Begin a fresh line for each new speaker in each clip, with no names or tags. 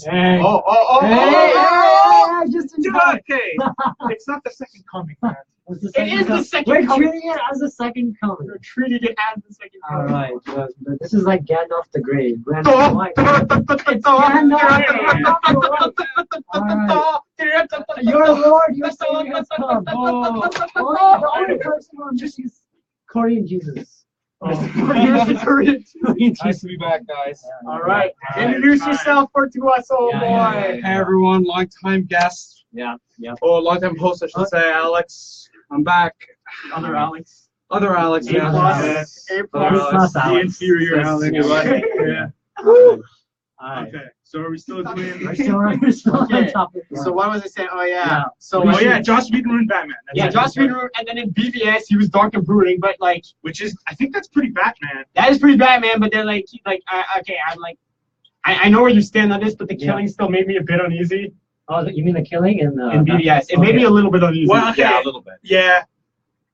Hey. Just
okay. It's not the second coming, man.
It is the second coming. We're treating it as a second coming.
We're treating it as the second coming.
Alright, this is like Gandalf the Grey. It's Gandalf. Alright. Your Lord, your Savior has come. The only person who understands Korean Jesus.
Nice to be back, guys.
Alright. Introduce yourself to us, boy.
Hey everyone, long-time guest.
Yeah.
Oh, long-time host, I should say, Alex. I'm back.
Other Alex.
Other Alex,
A+.
yeah.
Alex.
The inferior Alex. Yeah.
Alright.
Okay. So are we still doing?
We're still on topic.
So what was I saying? Oh yeah.
So Joss Whedon ruined Batman.
Joss Whedon, and then in BVS he was dark and brooding, but like,
Which is, I think that's pretty Batman.
that is pretty Batman. But then like, I know where you stand on this, but the killing still made me a bit uneasy.
Oh, you mean the killing in
BVS? It made me a little bit uneasy.
Well, okay.
Yeah, a little bit.
Yeah.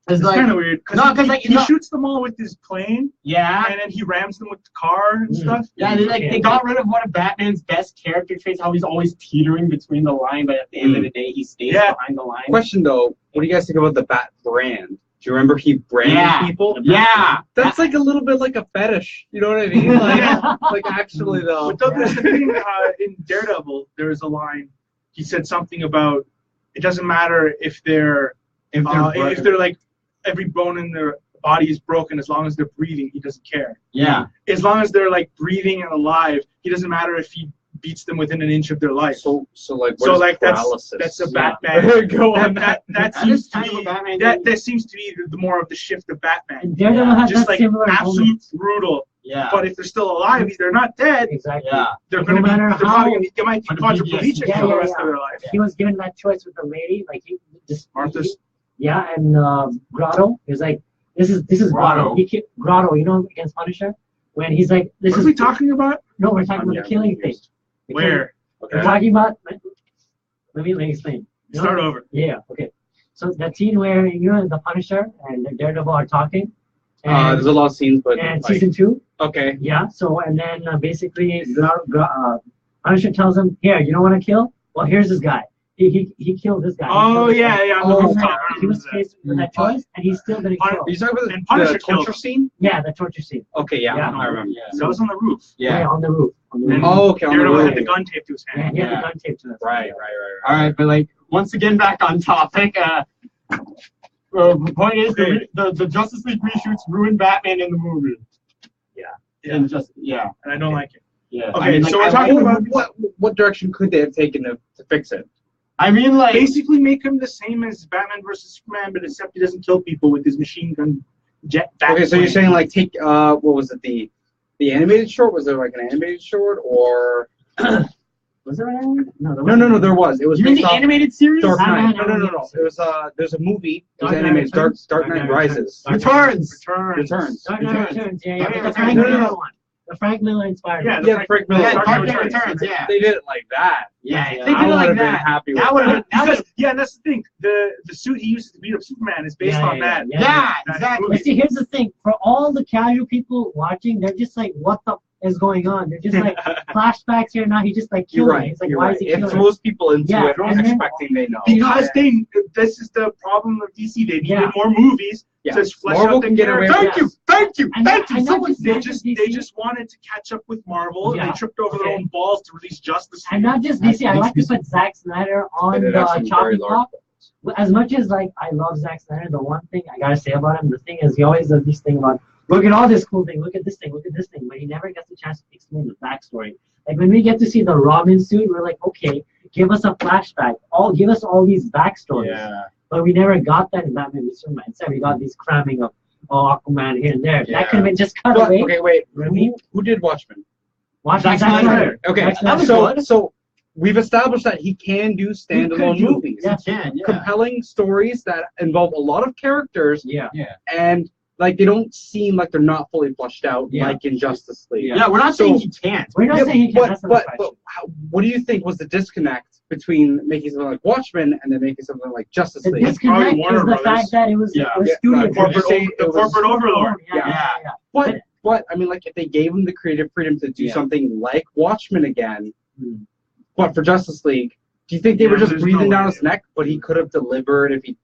It's
It's
like,
kind of weird.
No, 'cause, like,
he
no-
shoots them all with his plane,
yeah.
and then he rams them with the car and stuff.
Yeah, they got rid of one of Batman's best character traits, how he's always teetering between the line, but at the end of the day, he stays behind the line.
Question though, what do you guys think about the Bat brand? Do you remember he branded people?
Yeah.
That's like a little bit like a fetish. You know what I mean? Like actually though.
But there's a thing in Daredevil. There's a line. He said something about it doesn't matter if they're like every bone in their body is broken, as long as they're breathing, he doesn't care.
Yeah.
As long as they're like breathing and alive, he doesn't matter if he beats them within an inch of their life.
So like paralysis?
that's a Batman.
Go on.
That
That
seems
is
to
kind of
be
a Batman
that seems to be the more of the shift of Batman.
And Daredevil has
Just
that
like
similar
absolute
moment.
brutal.
Yeah.
But if they're still alive, if they're not dead,
Exactly.
Yeah.
they're
No
going to be.
matter
They're
how-
probably going to. They might be quadriplegic
Yeah,
for the
yeah,
rest
yeah.
of their life.
He was given that choice with the lady, like he just
Martha's.
Yeah, and Grotto is like, this is
Grotto.
Grotto. Grotto, you know, against Punisher, when he's like, this
What
is
are we talking about?
No, we're talking about the killing thing. The killing.
Where?
We're talking about. Let me explain. You know?
Start over.
Yeah. Okay. So that scene where the Punisher and the Daredevil are talking. And,
There's a lot of scenes, but
and
like,
season 2.
okay.
Yeah. So and then basically, Punisher tells him, "Here, you don't want to kill? Well, here's this guy. He killed this guy.
Oh yeah, on the rooftop.
He was faced with that choice, and he's still gonna kill.
Are you talking about
And Punisher
the
killed
torture
him.
scene?
Yeah, the torture scene.
Okay, yeah,
Yeah.
I remember.
Yeah.
So I was on the roof.
Yeah.
On the roof. On the
And
roof.
Oh, okay, on the
Daredevil
roof.
had the gun taped to his
Yeah,
hand.
he had
Yeah.
the gun taped to us.
Right.
All right, but like once again, back on topic. The point is, the Justice League reshoots ruined Batman in the movie.
Yeah.
And
And I don't like it.
yeah.
Okay,
I mean, like,
so we're talking about
What direction could they have taken to fix it?
I mean, like,
basically make him the same as Batman versus Superman, but except he doesn't kill people with his machine gun jet.
Okay, so you're saying like take what was it, the animated short? Was there like an animated short or?
Was there an No,
No, there was. It was
you mean
based
the
off
animated series?
Dark Knight.
Batman
No. It was there's a movie. It was
Dark Knight
animated.
Returns?
Dark Knight Rises.
Returns.
Returns.
Dark Knight Returns. Yeah,
Dark
the
Knight
Frank
Returns.
Miller one. The Frank Miller inspired
Yeah,
one.
Yeah, Frank Miller.
Yeah,
Dark
Dark
Knight
Knight
Returns.
Returns. Yeah.
They did it like that.
Yeah.
Yeah.
They did
I
it
would
like
have been
that.
happy with
That would have.
And that's the thing. The suit he uses to beat up Superman is based on that.
Yeah.
Yeah,
That
exactly.
But see, here's the thing. For all the casual people watching, they're just like, what the is going on? They're just like, flashbacks here now. He just like
You're
killed him.
right.
He's like,
You're
why
right.
is he
If
killing him?
most people into
Yeah,
it aren't
and then-
expecting, they know.
Because this is the problem of DC. They needed more movies
Yeah.
to flesh
Marvel
out the
can get away
characters.
with
Thank you.
And
Someone,
not just
they
DC.
just wanted to catch up with Marvel, and
Yeah.
they tripped over their
Okay.
own balls to release Justice League.
And not just DC. I like to put Zack Snyder on
They did have some
the
very
chopping
large
block. As much as like I love Zack Snyder, the one thing I gotta say about him, the thing is he always does this thing about look at all this cool thing, look at this thing, but he never gets the chance to explain the backstory. Like when we get to see the Robin suit, we're like, okay, give us a flashback, give us all these backstories.
Yeah.
But we never got that in Batman v Superman. Instead, we got these cramming of Aquaman here and there.
Yeah.
That could have been just cut
But,
away.
okay, wait.
You know what I mean?
Who did Watchmen?
Watch
Zack
Zack
Snyder.
Okay,
Zack Snyder.
so we've established that he can do standalone
do.
movies.
Yeah.
Yeah.
Compelling stories that involve a lot of characters,
Yeah.
and like they don't seem like they're not fully fleshed out,
Yeah.
like in Justice League.
Yeah, we're not
So-
saying he can't.
We're not
Yeah,
saying he can. That's not the
but
question.
what do you think was the disconnect between making something like Watchmen and then making something like Justice
The
League?
disconnect
Warner
is the
Brothers.
fact that it was
Yeah.
a
Yeah,
studio.
right.
corporate,
Say
the
it was-
corporate overlord.
Yeah.
But I mean, like if they gave him the creative freedom to do
Yeah.
something like Watchmen again, But for Justice League, do you think they were just
there's
breathing
no
down
way.
his neck? But he could have delivered if he,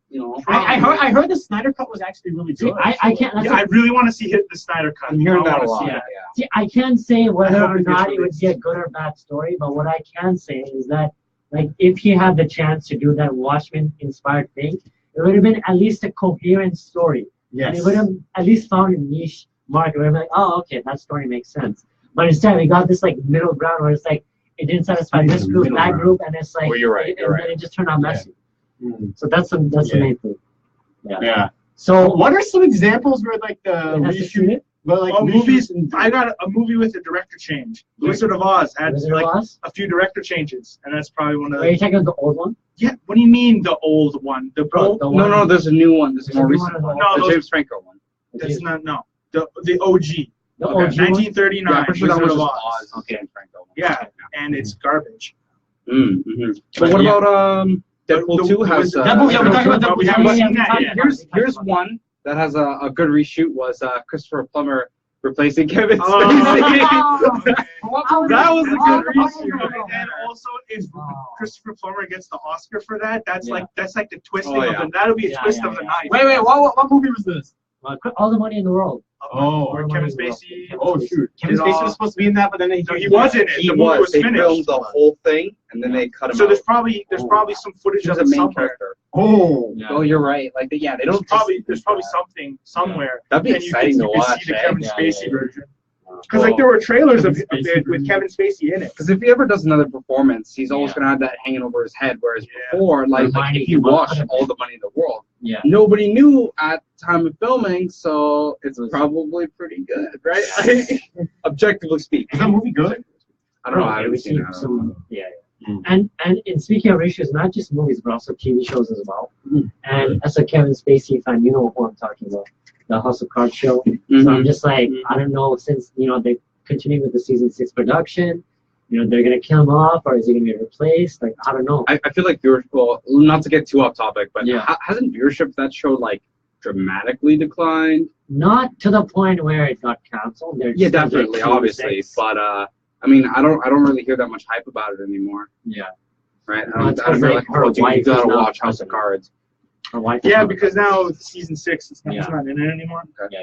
I heard the Snyder Cut was actually really
See,
good.
I can't.
Yeah, I really want to see the Snyder Cut.
I'm hearing
I
that a
wanna
lot.
see
Yeah.
it.
See, I can't say whether
hope
or
it gets
not it would
released.
be a good or bad story, but what I can say is that, like, if he had the chance to do that Watchmen-inspired thing, it would have been at least a coherent story. And it would have at least found a niche market where I'm like, oh, okay, that story makes sense. But instead, we got this like middle ground where it's like it didn't satisfy this group, that group, and it's like,
Well, you're right, you're
and
right.
then it just turned out messy. So that's the main thing.
Yeah.
So
What are some examples where like the
it has to shoot
reshoot,
it?
but like
Oh, movies.
reshoots and
I got a movie with a director change. Wizard of Oz had
Wizard of
like
Oz?
a few director changes, and that's probably one of
Are you
the.
talking about the old one?
Yeah. What do you mean the old one? The old?
The
No,
one-
there's a new one. There's a
There's a
more
new
recent
one
one.
as
well.
The
No,
James Franco one.
That's not no. The OG.
The
Okay.
OG one?
1939.
Yeah, I'm pretty sure that
Wizard
was
of
just
Oz.
Oz. James Franco one.
Yeah, and it's garbage.
But what
yeah.
about Deadpool
The-
2
the
has
Wizard-
Deadpool, yeah, we're talking about Deadpool.
We
Yeah,
haven't
yeah,
seen
yeah,
that
yeah.
yet.
here's one that has a good reshoot was Christopher Plummer replacing Kevin
Oh.
Spacey.
That was a good
Oh,
reshoot.
oh,
And also, if
oh.
Christopher Plummer gets the Oscar for that, that's
Yeah.
like the twisting
Oh, yeah.
of the. That'll be a
Yeah,
twist
yeah,
of the
yeah.
knife.
Wait, what movie was this?
All the money in the world.
Oh.
Where Kevin Spacey.
Oh shoot, Kevin
Did
Spacey
all-
was supposed to be in that, but then
No, he wasn't.
He
The movie was
They
finished.
filmed the whole thing and then they cut him
So
out.
there's probably some footage
He was
of
a
it
main
somewhere.
character.
Oh.
Oh, you're right. Like, they
There's
don't.
probably something somewhere.
That'd be
and
exciting to
you can
watch.
see the
eh?
Kevin
Yeah,
Spacey
yeah.
version. Because like there were trailers of
Kevin
it
Spacey
with Kevin Spacey in it.
Because if he ever does another performance, he's always
Yeah.
gonna have that hanging over his head. Whereas
Yeah.
before, like
Reminding
if he
him of
watched
other
all the money in the world,
Yeah.
nobody knew at time of filming, so it's
It was-
probably pretty good, right? Objectively speaking.
Is that movie good?
I don't know. I
Yeah,
haven't
we've
seen
seen
it.
some. Yeah.
Mm.
And in speaking of ratios, not just movies, but also TV shows as well.
Mm.
And as a Kevin Spacey fan, you know who I'm talking about, the House of Cards show. So
Mhm.
I'm just like, I don't know, since they continue with the season 6 production, they're gonna kill him off, or is he gonna be replaced? Like, I don't know.
I feel like viewership. Well, not to get too off topic, but
Yeah.
hasn't viewership of that show like dramatically declined?
Not to the point where it got canceled. They're
Yeah,
just like
definitely,
season
obviously,
6.
but I mean, I don't really hear that much hype about it anymore,
Yeah.
right?
Well, it's
I don't
'cause,
hear
like,
like,
her
oh, dude, you
wife
gotta
is now
watch House of
president.
Cards.
Her wife.
Yeah, because now season 6 is
Yeah.
not in it anymore.
Yeah.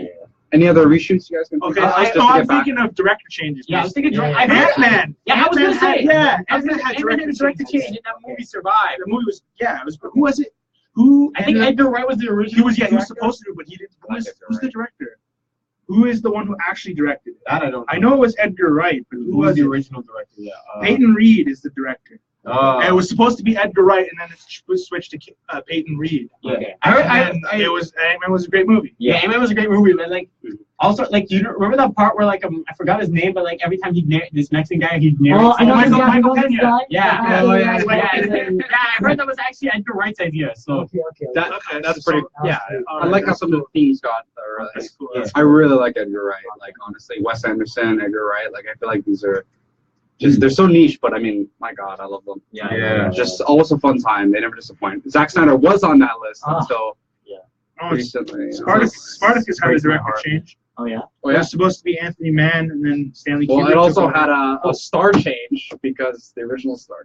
Any other reshoots you guys can think
Okay,
of? Just to
I'm
get back.
thinking of director changes.
Yeah, I was thinking.
Yeah,
I heard-
Ant-Man.
Yeah, I was gonna
Ant-Man had-
say.
yeah,
Ant-Man
had
had a director change, and that movie survived.
The movie was it was who was it? Who?
I think
ended up-
Edgar Wright was the original.
he was
director.
supposed to, but he didn't.
I like Edgar
Who's the
Wright.
director? Who is the one who actually directed it?
That I don't.
I know it was Edgar Wright, but
Who
who
was
was
the
it?
original director? Yeah.
Peyton Reed is the director. And it
Oh.
was supposed to be Edgar Wright, and then it was switched to Peyton Reed.
Okay.
I heard.
And it was Ant-Man was a great movie.
Yeah, Ant-Man was a great movie, but like, also like, do you remember that part where like I forgot his name, but like every time this Mexican guy he'd narrate.
Oh, I know
Michael-
this guy.
Michael
I know this
Pena.
guy.
Yeah.
Oh,
Yeah.
I heard that was actually Edgar Wright's idea. So
Okay.
That,
Okay,
that's
so-
pretty. Yeah, I like how some of the themes got.
That's cool.
Yeah.
I really like Edgar Wright. Like honestly, Wes Anderson, Edgar Wright. Like I feel like these are just they're so niche, but I mean, my God, I love them.
Yeah.
Just always a fun time. They never disappoint. Zack Snyder was on that list
Ah.
until
Oh, it's-
recently.
Spartacus had a
Breaks my
director
heart.
change.
Oh yeah.
Oh
It
yeah.
was supposed to be Anthony Mann, and then Stanley
Well,
Kubrick
it also
took
had
over.
a star change because the original star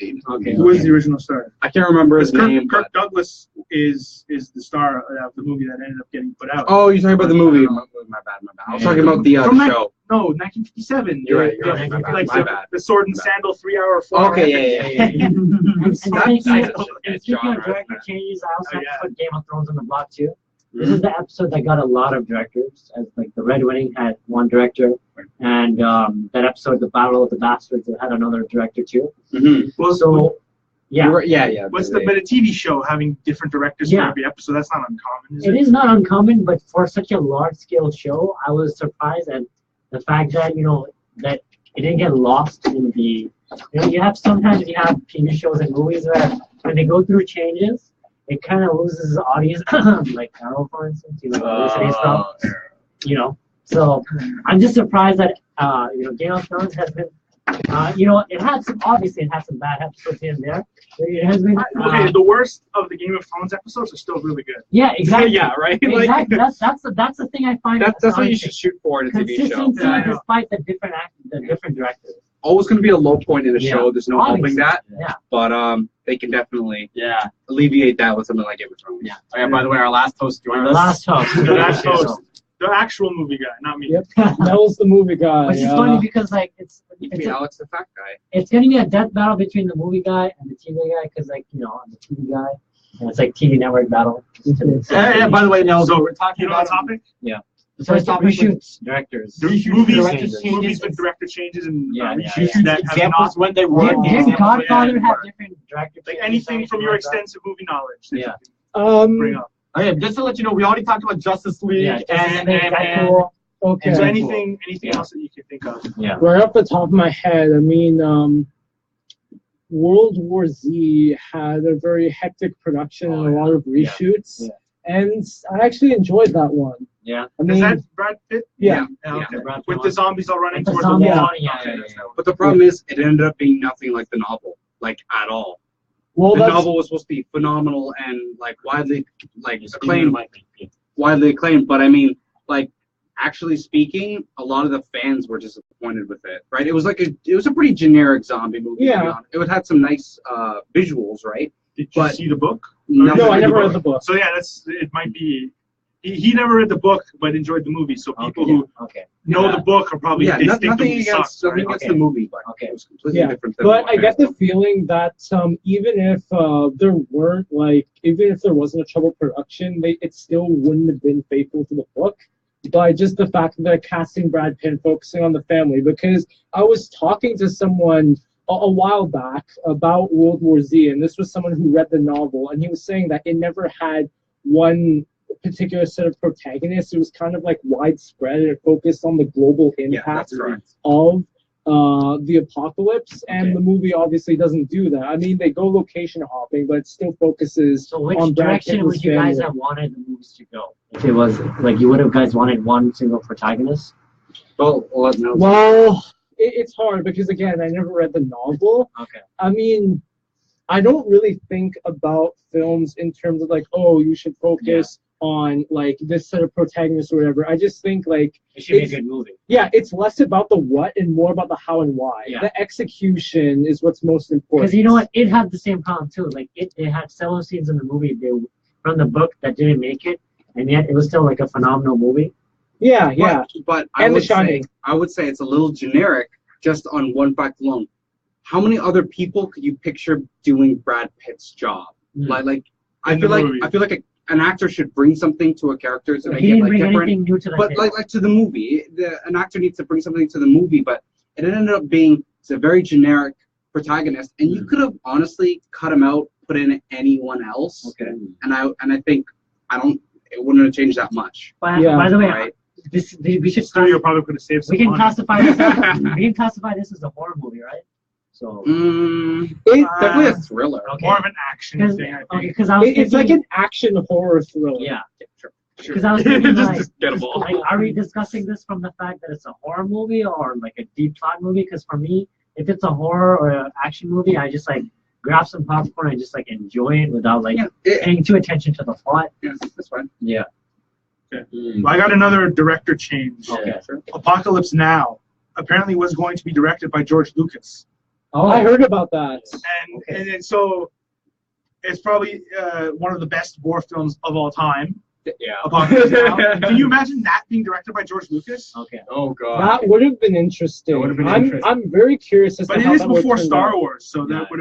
died.
Okay.
Who was the original star?
I can't remember his name.
Kirk
But,
Douglas is the star of the movie that ended up getting put out.
oh, you're talking about the movie. My bad. I was talking about the
From that-
show.
No, 1957.
You're right,
The-
you're right, my bad,
like
my
the,
bad.
the sword and
My bad.
sandal 3-hour, 4-hour.
Okay, yeah.
And
That's-
speaking
I
of
don't look at
speaking
genre,
of director
man.
changes, I also
Oh,
have
yeah.
to put Game of Thrones on the block too. This is the episode that got a lot of directors. As like the Red Wedding had one director, and that episode, the Battle of the Bastards, it had another director too.
Mm-hmm.
Well,
So yeah,
Yeah.
what's the but a TV show having different directors
Yeah.
for every episode? That's not uncommon, is
it
it?
is not uncommon, but for such a large scale show, I was surprised at the fact that that it didn't get lost in the. Sometimes you have TV shows and movies where when they go through changes, it kind of loses the audience, like Arrow, for instance, obesity stuff, So I'm just surprised that, Game of Thrones has been, it had some bad episodes here and there. But it has been,
Okay, the worst of the Game of Thrones episodes are still really good.
yeah, exactly.
Yeah, right.
Exactly. That's the thing I find.
That's what you
astonishing.
should shoot for in a TV show.
Consistency
Yeah, I know.
despite the different directors.
always going to be a low point in a
Yeah.
show. There's no helping that.
Yeah.
But they can definitely
Yeah.
alleviate that with something like Game of Thrones.
Yeah.
Oh, yeah. By the way, our last host joined us.
Last host.
The last host. The actual movie guy, not me.
Yep. That was the movie guy.
Which is funny because like
You can be Alex the fat guy.
it's gonna be a death battle between the movie guy and the TV guy because like I'm the TV guy and it's like TV network battle.
Yeah, by the way, no. So we're talking
You know
about
the topic?
The first topic
reshoots.
directors.
Movies with director changes and reshoots that have
examples
not,
when they were.
Did Godfather have different director
like
changes
anything
or
from your
anything like that?
extensive movie knowledge. that
Yeah.
you can bring up.
Okay, just to let you know, we already talked about Justice League
Yeah,
and
Deadpool.
Okay.
So anything else that you can think of?
Yeah.
Right off the top of my head, I mean, World War Z had a very hectic production and a lot of reshoots, and I actually enjoyed that one.
Yeah.
I
Is
mean,
that Brad Pitt?
yeah.
Okay.
Brad Pitt
With
one.
the zombies all running
With the
towards the
zombies
wall.
running, yeah,
Okay,
yeah,
that's
yeah.
that one.
But the problem is, it ended up being nothing like the novel, like at all.
Well,
The
that's
novel was supposed to be phenomenal and like widely acclaimed. Widely acclaimed, but I mean, like actually speaking, a lot of the fans were disappointed with it. Right? It was a pretty generic zombie movie. to be
Yeah.
honest. It had some nice visuals, right?
Did you
But-
see the book?
Nothing
no, I
like
never
the
read
book.
the book.
So yeah, it might be. He never read the book, but enjoyed the movie. So people who
Okay.
know the book are probably
Yeah,
they think the
nothing
movie
against
sucks. Right?
the movie, but
Okay.
it was completely
Yeah,
different. Than
But
what
I get the
fans
feeling that even if there wasn't a trouble production, it still wouldn't have been faithful to the book by just the fact that they're casting Brad Pitt and focusing on the family. Because I was talking to someone a while back about World War Z, and this was someone who read the novel, and he was saying that it never had one particular set of protagonists. It was kind of like widespread, and it focused on the global
Yeah,
impact
that's correct.
of the apocalypse, and
Okay.
the movie obviously doesn't do that. I mean, they go location hopping, but it still focuses
So which
on Brad Pitt
direction
and
would
his
you guys
family.
have wanted the movies to go? If it was like you would have guys wanted one single protagonist?
Well, no.
Well, it's hard because again, I never read the novel.
Okay.
I mean, I don't really think about films in terms of like, oh, you should focus on like this set of protagonists or whatever. I just think like
It should be a good movie.
yeah, it's less about the what and more about the how and why.
Yeah.
The execution is what's most important.
Because you know what? It had the same problem too. Like it had several scenes in the movie from the book that didn't make it, and yet it was still like a phenomenal movie.
Yeah, yeah.
But
And The Shining.
I would say it's a little generic just on one fact alone. How many other people could you picture doing Brad Pitt's job?
Mm.
Like
In the movie.
I feel like an actor should bring something to a character to make
He
it
didn't
like
bring
different.
anything new to the
But
table.
like to the movie, an actor needs to bring something to the movie. But it ended up being a very generic protagonist, and you could have honestly cut him out, put in anyone else.
Okay.
And I think it wouldn't have changed that much.
By the way,
Right.
we should
Studio probably could have saved some
we can
money.
classify this as a horror movie, right? So
It's definitely a thriller.
okay.
More of an action
Because
thing, I think.
because I was
It's like
thinking,
an action horror thriller.
yeah.
Sure.
Because I was thinking
Just
like,
get 'em all.
like, are we discussing this from the fact that it's a horror movie or like a deep plot movie? Because for me, if it's a horror or an action movie, I just like grab some popcorn and just like enjoy it without like paying too attention to the plot.
Yeah, that's fine.
Yeah.
Okay. Well, I got another director change.
Okay.
Sure.
Apocalypse Now apparently was going to be directed by George Lucas.
Oh,
I heard about that.
And so it's probably one of the best war films of all time.
Yeah.
Apocalypse Now. Can you imagine that being directed by George Lucas?
Okay.
Oh god.
That would have been interesting.
That would have been
I'm
interesting.
I'm very curious as
But
to
it
how
is
that would
before
turn
Star
out.
Wars, so that would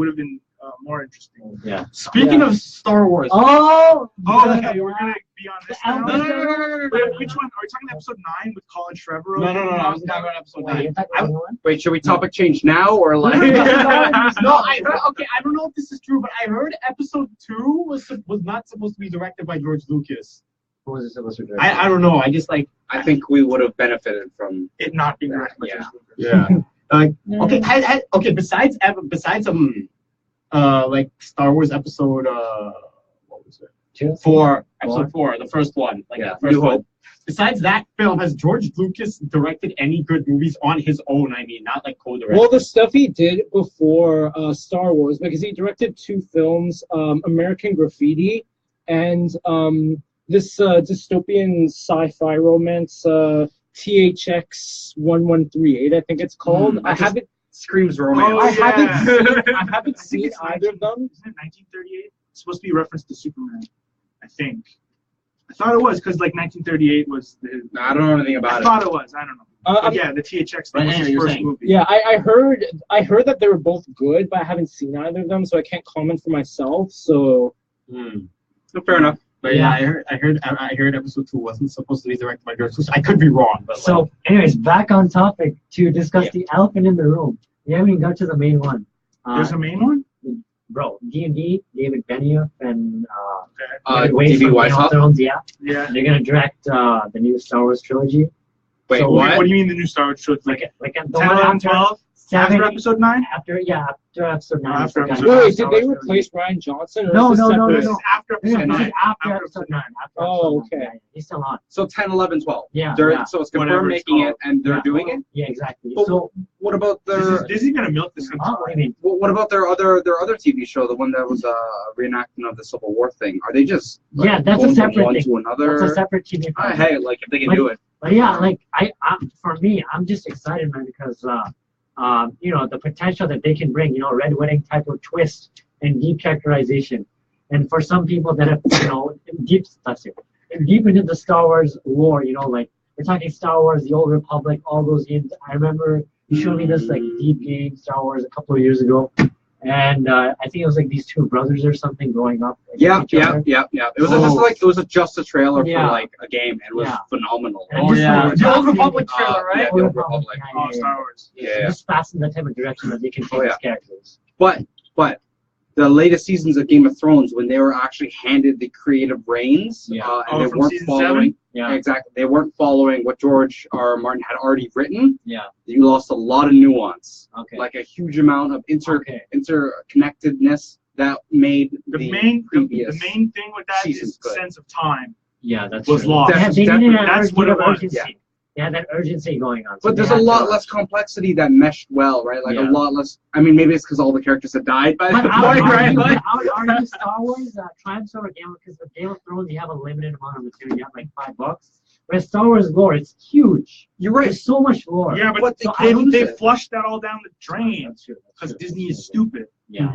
have been more interesting.
Yeah.
Speaking of Star Wars,
Oh.
Oh,
the-
okay, we're gonna be on this
The
now.
Elvis-
Wait, which one? Are we talking episode 9 with Colin Trevorrow?
no, I was talking about episode
Wait,
9.
you're talking about the one?
Wait, should we topic change now or like?
No, I heard. Okay, I don't know if this is true, but I heard episode 2 was not supposed to be directed by George Lucas.
Who was it supposed to be?
I don't know. I just like
I think we would have benefited from.
It not being directed by
Yeah.
George Lucas.
okay. Okay. Besides like Star Wars episode what was it?
2?
4, episode 4, the first one. Like
Yeah,
the first
New
one.
Hope.
Besides that film, has George Lucas directed any good movies on his own? I mean, not like co-directed.
Well, the stuff he did before Star Wars, because he directed 2 films, American Graffiti and this dystopian sci-fi romance THX 1138, I think it's called. I haven't.
Screams romance.
Oh,
I
yeah.
haven't seen
it's
either of them.
Isn't it 1938? It's supposed to be a reference to Superman, I think. I thought it was because like 1938 was the.
I don't know anything
I
about it.
thought it was. I don't know. But yeah, the THX thing was his first movie.
Yeah, I heard that they were both good, but I haven't seen either of them, so I can't comment for myself. So.
Fair enough.
But yeah, I heard episode 2 wasn't supposed to be directed by Reshoots. I could be wrong, but
So, anyways, back on topic to discuss the elephant in the room. We haven't even got to the main one.
There's a main one?
Bro, D&D, David Benioff and
Okay.
David Weiss
D.B.
from Game of
Weishaupt?
Thrones, yeah.
Yeah.
They're gonna direct the new Star Wars trilogy.
Wait,
So,
what?
What do you mean the new Star Wars show? Like
10,
the 10, 11, 12?
7,
After episode 9?
after episode 9.
After
it's
episode
like a
Wait,
Star
did they
Wars
replace Ryan Johnson? Or
No,
is this
no,
separate?
This is after
trilogy.
episode
Yeah,
9.
after episode 9.
Oh,
episode 9.
okay.
Yeah, he's still on.
So 10, 11, 12.
Yeah,
They're,
yeah.
So it's
Whatever
confirmed
it's
making it,
called.
and they're
Yeah.
doing it.
Yeah, exactly.
But
So,
what about their?
Disney's gonna milk this thing.
what do you mean?
What about their other TV show, the one that was a reenactment of the Civil War thing? Are they just
Yeah, that's a
going from
separate
one
thing.
to another?
That's a separate TV project.
Hey, like if they can
Like-
do it.
But yeah, like for me, I'm just excited, man, because the potential that they can bring, Red Wedding type of twist and deep characterization, and for some people that have, deep into the Star Wars lore, like we're talking Star Wars, the Old Republic, all those games. I remember you showed me this like deep game Star Wars a couple of years ago, and I think it was like these two brothers or something growing up.
Yeah.
against each other.
It was just a trailer
Yeah.
for like a game, and it was
Yeah.
phenomenal.
And just, like,
The Old
fascinating-
Republic trailer, right?
Yeah, the Old Republic.
Oh, Star Wars.
Yeah.
Just fast in the type of direction that they can take
Oh, yeah.
these characters.
But the latest seasons of Game of Thrones, when they were actually handed the creative reins,
Yeah.
and they
From
weren't
season
following
7?
Yeah,
exactly, they weren't following what George R. R. Martin had already written.
yeah.
You lost a lot of nuance,
Okay.
like a huge amount of
Okay.
interconnectedness that made
The main
previous
thing with that
seasons
is the
good.
sense of time.
Yeah, that's
Was
true.
lost.
They didn't have
That's what it was.
urgency.
Yeah.
They had that urgency going on. So
But
they
there's a
had to
lot
rush.
less complexity that meshed well, right? Like
Yeah.
a lot less. I mean, maybe it's because all the characters had died by
But
the
I would
point, right?
argue,
Like,
I would argue Star Wars triumphs over Game of because with Game of Thrones you have a limited amount of material. You have like $5. Whereas Star Wars lore, it's huge.
you're right.
There's so much lore.
Yeah, but
But
So
they
I
can't
they
use it.
flushed that all down the drain
That's true.
because Disney is stupid.
Yeah,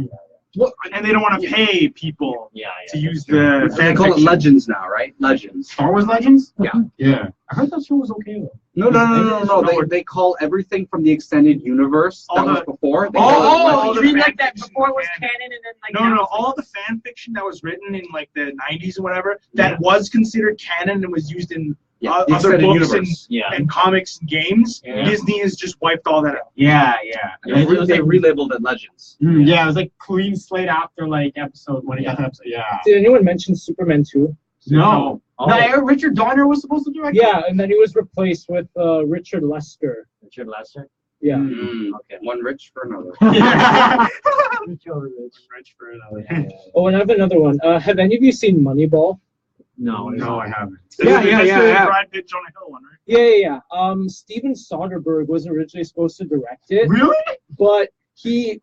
What?
And they don't want to pay people
yeah.
to use
that's true.
the
They
fan
call it
fiction.
Legends now, right? Legends.
Star Wars Legends?
Yeah.
Yeah. I heard that show was okay though.
No. They call everything from the extended universe that
All
was
the-
before. They call it
all
Legends.
the
you mean
fan
like that
fiction
before it was
canon.
canon and then like
No,
now
all the fan fiction that was written in like the 90s and whatever that was considered canon and was used in
the
other
extended
books
universe.
Yeah.
and comics and games.
Yeah.
Disney has just wiped all that out.
Yeah.
They relabeled it Legends.
Yeah, it was like clean slate after like episode when it got to episode. Yeah.
Did anyone mention Superman 2?
No.
Oh.
No, Richard Donner was supposed to direct it?
Yeah, and then he was replaced with Richard Lester.
Richard Lester.
Yeah.
Okay.
One rich for another.
Richard Rich.
Rich for another.
Yeah.
Oh, and I have another one. Have any of you seen Moneyball?
No, it's
No,
not.
I haven't.
Yeah,
That's the
yeah.
Brad Pitt, Jonah Hill one, right?
Yeah. Steven Soderbergh was originally supposed to direct it,
Really?
but he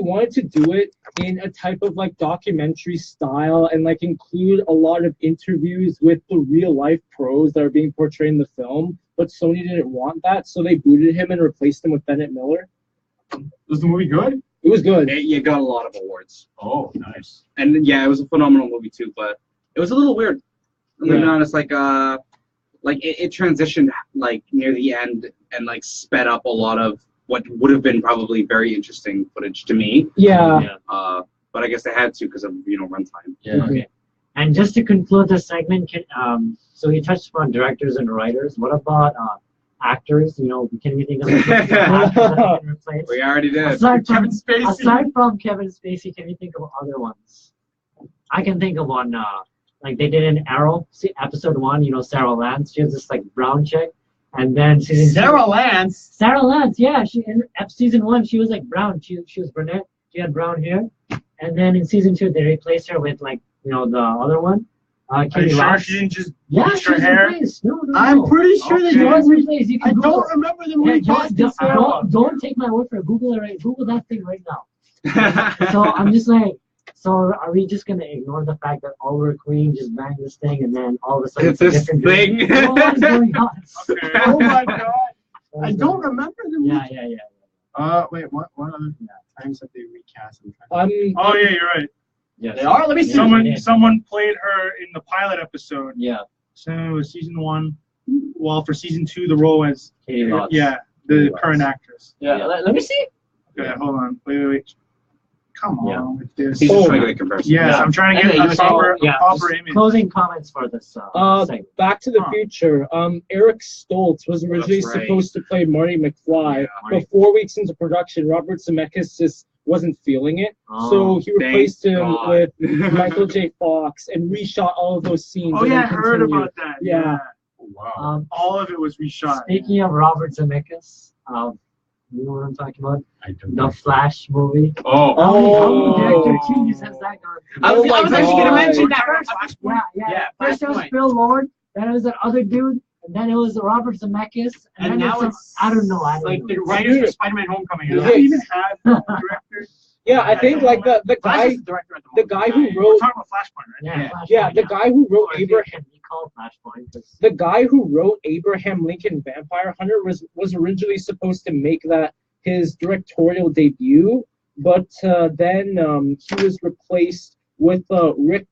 wanted to do it in a type of like documentary style and like include a lot of interviews with the real life pros that are being portrayed in the film. But Sony didn't want that, so they booted him and replaced him with Bennett Miller.
Was the movie good?
It was good.
You got a lot of awards.
Oh, nice.
And yeah, it was a phenomenal movie too, but it was a little weird. I'm gonna be honest, like it transitioned like near the end and like sped up a lot of what would have been probably very interesting footage to me.
Yeah.
Yeah.
But I guess they had to because of runtime.
Yeah.
Okay. And just to conclude this segment, so you touched upon directors and writers. What about actors? Can we think of like, actors that have been replaced?
We already did.
Aside from,
Kevin Spacey.
aside from Kevin Spacey, can you think of other ones? I can think of one. Like they did in Arrow, episode 1. Sarah Lance. She was this like brown chick, and then season
Sarah Lance.
Sarah Lance, yeah, she in season 1 she was like brown. She was brunette. She had brown hair, and then in season 2 they replaced her with like the other one.
Are you
Katie
sure
Lance.
she didn't just
Yeah,
bleach
she
her
was
hair?
replaced. No.
I'm pretty sure
Okay.
She
that
was replaced. You
I
can Google
don't
it.
remember the
Yeah,
movie.
don't take my word for it. Google it right. Google that thing right now. So I'm just like, So are we just gonna ignore the fact that Oliver Queen just banged this thing and then all of a sudden
It's this
different
thing.
dream? What is going on?
Okay.
Oh my god.
What
I
is
don't
going on?
remember the movie.
Yeah.
Wait, what other times have they recast? I'm trying
Oh yeah, you're right.
Yes.
They are? Let me see.
Someone played her in the pilot episode.
Yeah.
So it was season 1. Well, for season 2, the role was
Katie Lotz.
the
Katie
current
Lotz.
actress.
Yeah. Let me see.
Okay, hold on. Wait. Come on
Yeah.
with this.
He's just trying to get a comparison.
Yes,
Yeah.
I'm trying to
Okay,
get
you
a
were saying-
proper
Just
image.
closing comments for this segment.
Back to the
Huh.
Future. Eric Stoltz was originally
That's right.
supposed to play Marty McFly,
Yeah,
but 4 weeks into production, Robert Zemeckis just wasn't feeling it, so he replaced him
God.
with Michael J. Fox and reshot all of those scenes.
Oh
and
yeah, I
then
heard
continued.
about that.
Yeah.
Wow.
All of it was reshot.
Speaking of Robert Zemeckis, you know what I'm talking about?
I don't
The Flash movie.
Oh.
How many director
Oh.
teams has that gone through?
I was actually gonna
God.
mention
that
first.
Yeah. First it was
Flashpoint.
Phil Lord, then it was that other dude, and then it was Robert Zemeckis, and then
now
it's I don't know.
like the writers for Spider-Man Homecoming.
Do
Yeah.
they even have directors?
Yeah, I think like the
Flash
guy
is the director at
the
moment.
guy who
We're
wrote
talking about Flashpoint, right?
Yeah,
Yeah.
Flashpoint,
yeah the guy who wrote
Or if it
Abraham
can be called Flashpoint. 'Cause-
the guy who wrote Abraham Lincoln Vampire Hunter was originally supposed to make that his directorial debut, but then he was replaced with Rick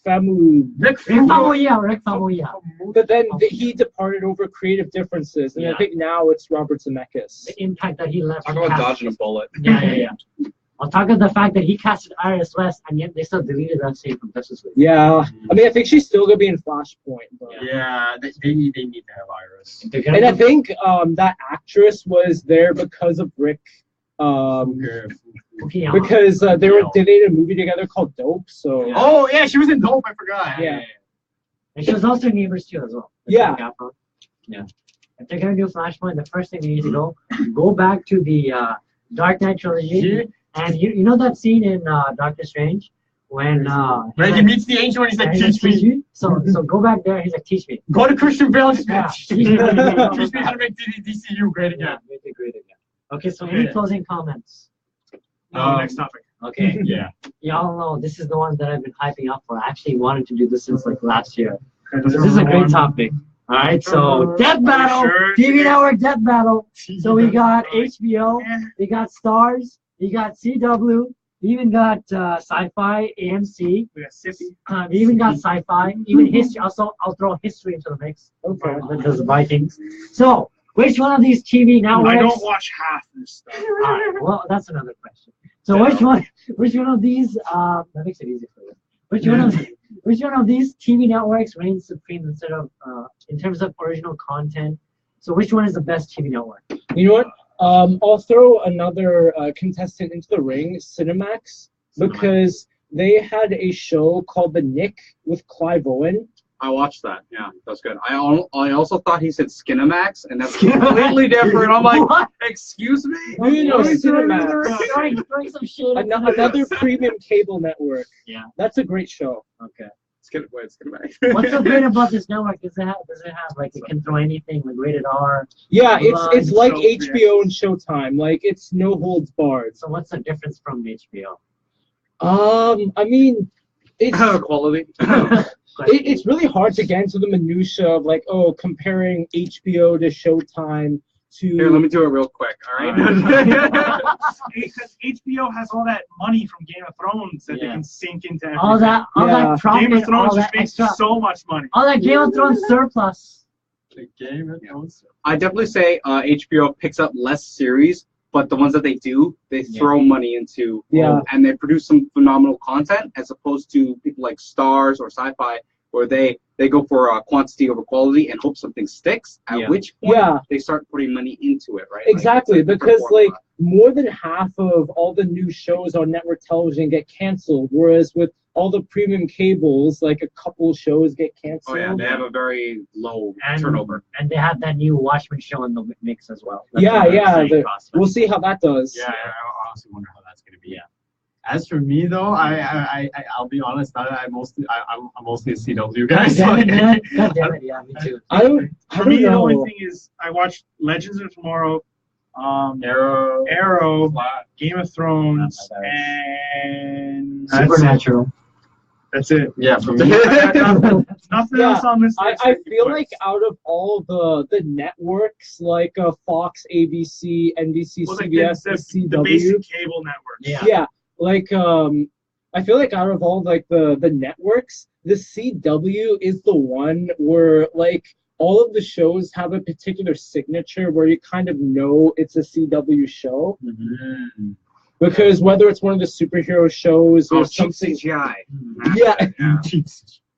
Famu.
Rick Famuyiwa.
But then he departed over creative differences, and I
Yeah.
think now it's Robert Zemeckis.
The impact that he left.
Talk
he
about
cast-
dodging a bullet.
Yeah. I'll talk about the fact that he casted Iris West, and yet they still deleted that scene from Justice League.
Yeah, I mean I think she's still gonna be in Flashpoint, but.
Yeah, they need to have Iris.
They're gonna
And I
do-
think that actress was there because of Rick,
Fukuyama.
because they made a movie together called Dope. So
Yeah.
Oh yeah, she was in Dope. I forgot.
Yeah.
And she was also in Neighbors too as well.
Yeah.
Yeah. If they're gonna do Flashpoint, the first thing they need to go back to the Dark Knight trilogy, and you know that scene in Doctor Strange when
Right, he meets the angel and he's like, teach me.
So go back there. He's like, teach me.
Go to Christian Bale and just
Yeah.
teach me how to make DCU great
Yeah,
again.
make it great again. Okay, so any
Okay.
closing comments?
Next topic.
Okay.
Yeah.
Y'all know this is the one that I've been hyping up for. I actually wanted to do this since like last year.
Okay,
This is a great topic. All right, so Death Battle,
Sure.
TV Network Death Battle. So we got HBO,
Yeah.
we got Stars, we got CW, we even got Sci-Fi, AMC,
We got Sippy.
we even got Sci-Fi, even history. Also, I'll throw history into the mix.
okay.
Because of Vikings. So, which one of these TV networks?
I don't watch half this stuff.
All right, well, that's another question. So which one of these that makes it easy for you. Which one of these TV networks reigns supreme instead of in terms of original content? So which one is the best TV network?
You know what? I'll throw another contestant into the ring, Cinemax, because they had a show called The Nick with Clive Owen.
I watched that. Yeah, that's good. I also thought he said Skinamax, and that's completely different. I'm like,
What?
excuse me?
No, Cinemax.
Throwing some shit.
Another premium cable network.
Yeah.
That's a great show.
Okay.
Skinamax.
What's so great about this network? Does it have like it can throw anything like rated R?
Yeah, it's like
so
HBO and Showtime. Like it's no holds barred.
So what's the difference from HBO?
I mean, it's
Quality.
it's really hard to get into the minutia of like comparing HBO to Showtime to.
Here, let me do it real quick. All right.
Because HBO has all that money from Game of Thrones that they
Yeah.
can sink into everything.
All that
Yeah.
Game
profit,
of Thrones
all
just
that
makes
extra,
so much money.
all that Game of Thrones surplus.
The Game of Thrones.
I definitely say HBO picks up less series, but the ones that they do, they throw money into.
Yeah.
And they produce some phenomenal content, as opposed to people like Stars or Sci-Fi, where they go for quantity over quality and hope something sticks. At
Yeah.
which point
Yeah.
they start putting money into it, right?
Exactly,
Like, it's a different
because like
formula.
more than half of all the new shows on network television get canceled, whereas with all the premium cables, like a couple shows get canceled.
Oh yeah, they have a very low
And-
turnover.
And they have that new Watchmen show in the mix as well.
Yeah,
another
yeah,
exciting
the-
prospect.
We'll see how that does.
Yeah, I honestly wonder how that's gonna be.
Yeah.
As for me though, I'll be honest. I'm mostly a CW guy.
God
so
damn it, man.
like-
God damn it, yeah, me too.
I don't
For me, the
know.
only thing is I watched Legends of Tomorrow, Arrow,
Flash.
Game of Thrones,
Not
and
Supernatural.
That's it.
Yeah, for me.
Nothing
Yeah,
else on this list.
I feel like out of all the networks like Fox, ABC, NBC,
Well, like
CBS,
the
CW,
basic cable networks.
Yeah.
like I feel like out of all like the networks, the CW is the one where like all of the shows have a particular signature where you kind of know it's a CW show.
Mm-hmm.
Because whether it's one of the superhero shows or
cheap
something,
CGI.
yeah,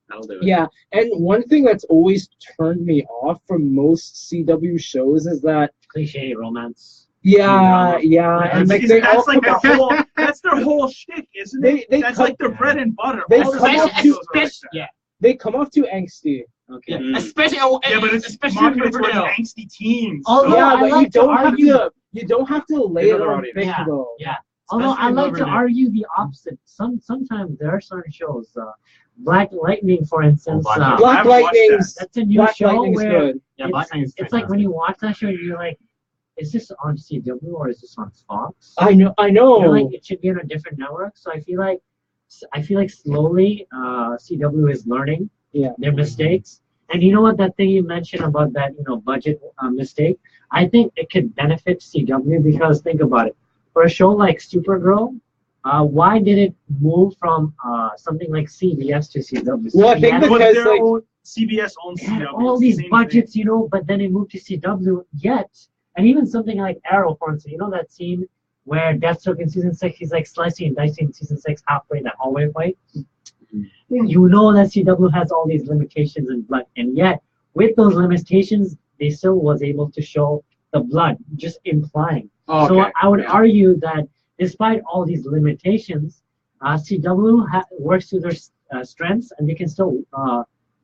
That'll do it.
yeah. And one thing that's always turned me off from most CW shows is that,
Cliche romance.
yeah, and like they all
that's
come
like
off,
that's their whole shtick, isn't it?
They
That's
come-
like their bread and butter.
They
All the
come
CW
off
shows are like that.
Yeah.
they come off too angsty.
Okay.
Yeah.
Mm.
Especially,
Yeah, but it's
especially
marketed towards
Riverdale.
angsty teens.
Although
so-
Yeah,
I
but
like to argue-
you don't have to lay it
Another
on
audience.
thick
Yeah,
though.
yeah. Although I
Especially
like to
Riverdale.
argue the opposite. Sometimes there are certain shows, Black Lightning, for instance.
Black Lightning.
Black
I've watched
Lightning's
That's a new
Black
show
Lightning's
where
good.
Yeah, Black Lightning's
it's like when you watch that show, you're like, is this on CW or is this on Fox?
I know.
You're like, it should be on a different network. So I feel like slowly CW is learning their mistakes. And you know what, that thing you mentioned about that budget mistake, I think it could benefit CW because think about it. For a show like Supergirl, why did it move from something like CBS to CW?
Well, I think
CBS
because,
But their
like-
own CBS owns
had
CW.
all
It's the
these
same
budgets,
thing.
but then it moved to CW yet. And even something like Arrow, for instance, that scene where Deathstroke in season 6, he's like slicing and dicing in season 6 halfway that hallway fight. You know that CW has all these limitations in blood, and yet with those limitations, they still was able to show the blood, just implying.
Oh,
So
okay.
I would
Yeah.
argue that despite all these limitations, CW works to their strengths, and they can still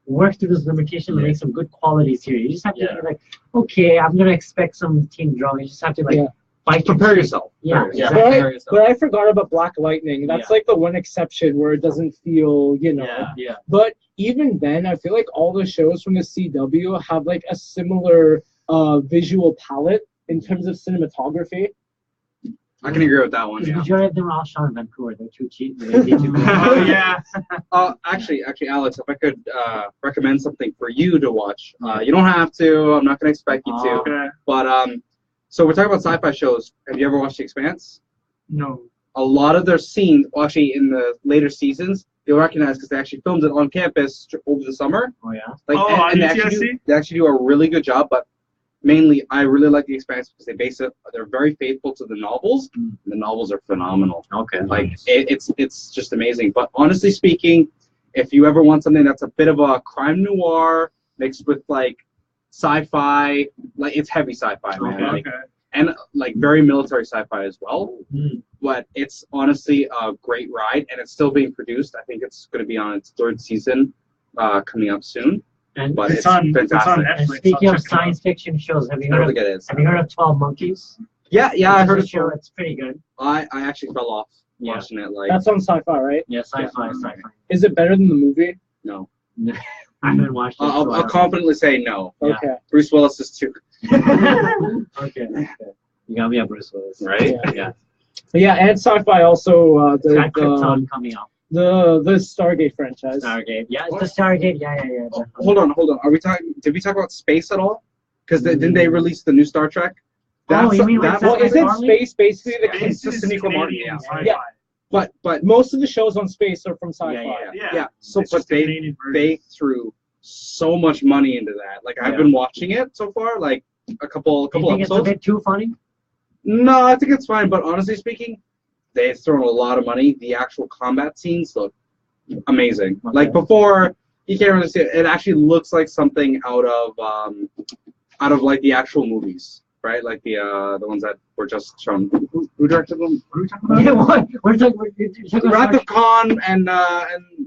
work through those limitations and make some good quality series. You just have to be like, okay, I'm gonna expect some teen drama. You just have to fight.
Prepare yourself.
Yeah,
Yeah.
exactly.
But I forgot about Black Lightning. That's like the one exception where it doesn't feel,
Yeah.
But even then, I feel like all the shows from the CW have like a similar visual palette in terms of cinematography.
I can agree with that one.
The
Yeah.
majority of them are all shot in Vancouver. They're too cheap. They're too
Oh yeah.
Actually, Alex, if I could recommend something for you to watch, you don't have to. I'm not going to expect you to.
Okay.
But so we're talking about sci-fi shows. Have you ever watched The Expanse?
No.
A lot of their scenes, well, actually in the later seasons, you'll recognize because they actually filmed it on campus over the summer.
Oh yeah.
Like,
Oh, on
and they actually
UTSC?
they actually do a really good job. But mainly, I really like The Expanse because they base it. They're very faithful to the novels.
Mm.
The novels are phenomenal.
Okay.
Like it's just amazing. But honestly speaking, if you ever want something that's a bit of a crime noir mixed with like sci-fi, like it's heavy sci-fi, man.
Okay.
Like, and like very military sci-fi as well.
Mm.
But it's honestly a great ride, and it's still being produced. I think it's going to be on its 3rd season coming up soon.
And,
But
It's on
fantastic.
and
Netflix.
speaking
I'll
of
check it out.
science fiction shows, have you
I
heard
don't
of
think it is.
12 Monkeys?
Yeah, I
It's
heard
a
it.
show. It's pretty good.
I actually fell off
Yeah.
watching it. Like
That's on Sci-Fi, right?
Yeah, sci-fi.
Is it better than the movie?
no,
I haven't watched it.
I'll,
so I
I'll
don't
confidently say no.
Yeah.
Okay.
Bruce Willis is too.
know. Okay. You got me a Bruce Willis.
Right?
Yeah.
But yeah, and Sci-Fi also
It's got Krypton coming up.
the Stargate franchise.
Stargate. Yeah, it's the Stargate. Yeah.
Oh,
definitely.
hold on. Are we talking? Did we talk about space at all? Because didn't they release the new Star Trek?
Oh, you mean like
Well,
Sci-Fi
isn't
Marley?
space basically the
Space is
Sonequa Martin,
Canadian
yeah.
sci-fi.
Yeah.
But
most of the shows on space are from Sci-Fi.
Yeah.
So
It's
but
just the
they
Canadian version.
they threw so much money into that. Like I've
Yeah.
been watching it so far, like a couple
Do you think it's a
episodes.
bit too funny?
No, I think it's fine. But honestly speaking, they've thrown a lot of money. The actual combat scenes look amazing.
Okay.
Like before, you can't really see it. It actually looks like something out of like the actual movies, right? Like the ones that were just shown. Who directed them? What are we talking about?
Yeah, what? We're talking about
Wrath of Khan and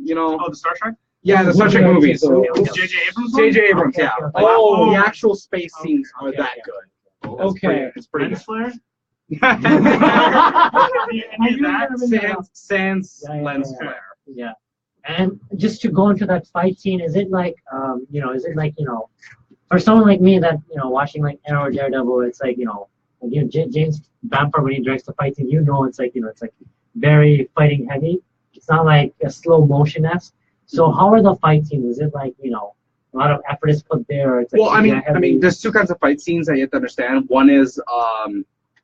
you know,
Oh, the Star Trek?
yeah, the Star Trek
Yeah,
movies.
okay.
J.J. Abrams one?
J.J. Abrams,
Okay,
yeah.
okay, okay.
Oh.
The actual space scenes are
Okay,
that
okay.
good.
Okay.
It's pretty
Lens
good.
flare?
I knew
that?
you were gonna bring that up.
Sans
Yeah,
lens
yeah.
flare.
Yeah. And just to go into that fight scene, is it like, for someone like me that, watching like Arrow or Daredevil, it's like, Like, James Bamford, when he directs the fight scene, it's like it's like very fighting heavy. It's not like a slow motion-esque. So how are the fight scenes? Is it like a lot of effort is put there? Or it's like
Well, I mean, there's two kinds of fight scenes that you have to understand. One is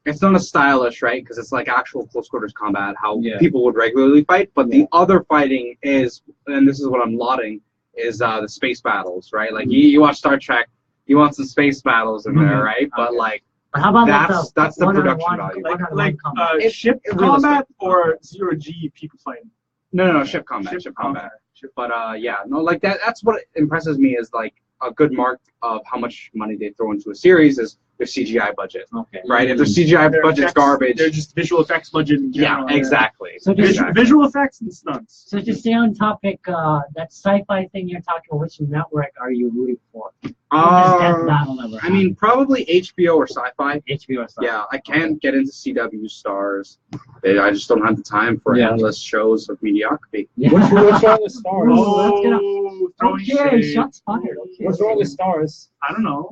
it's not as stylish, right? Because it's like actual close quarters combat, how people would regularly fight. But the other fighting is, and this is what I'm lauding, is the space battles, right? Like you watch Star Trek, you want some space battles in there, right? But like
how about
that's the production value.
Like
It's
ship
realistic.
combat or 0G people fighting.
No, ship combat. Ship combat. But like that's what impresses me is like a good mark of how much money they throw into a series is their CGI budget.
Okay.
Right? If their CGI budget's
effects,
garbage.
They're just visual effects budget in general.
Yeah, exactly.
So
Visual effects and stunts.
So to stay on topic, that sci-fi thing you're talking about, which network are you rooting for?
I mean, probably HBO or Sci-Fi.
HBO or Sci-Fi.
Yeah, I can't get into CW Stars. I just don't have the time for endless shows of mediocrity.
Yeah.
What's wrong with Stars?
Throwing shade.
Shots fired. Okay.
What's wrong with Stars?
I don't know.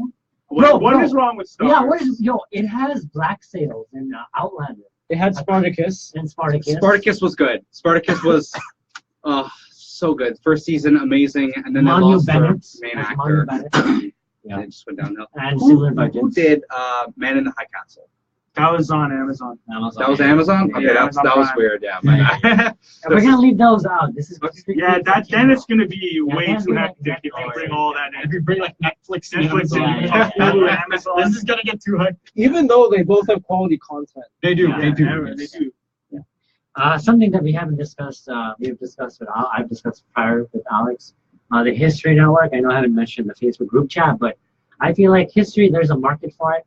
Bro,
What is wrong with Stars?
Yeah, it has Black Sails and Outlander.
It had Spartacus.
And Spartacus.
Spartacus was good. Spartacus was so good. First season, amazing, and then they
Manu
lost their
Bennett.
main
Manu
actor.
Bennett.
And it just went downhill.
And similar budgets.
Who did Man in the High Castle?
That was on Amazon.
Amazon.
That was Amazon? Okay,
Yeah,
that was weird, yeah.
And we're gonna leave those out. This is
then it's gonna be way
then
too
we
hectic
have
if you
Netflix.
bring all that
If
in.
you bring like Netflix and
Netflix
Amazon,
and Hulu, Amazon.
this is gonna get too hard.
Even though they both have quality content.
They do.
Yeah,
They do.
They do.
Something that we haven't discussed. I've discussed prior with Alex. The History Network. I know I haven't mentioned the Facebook group chat, but I feel like history. There's a market for it.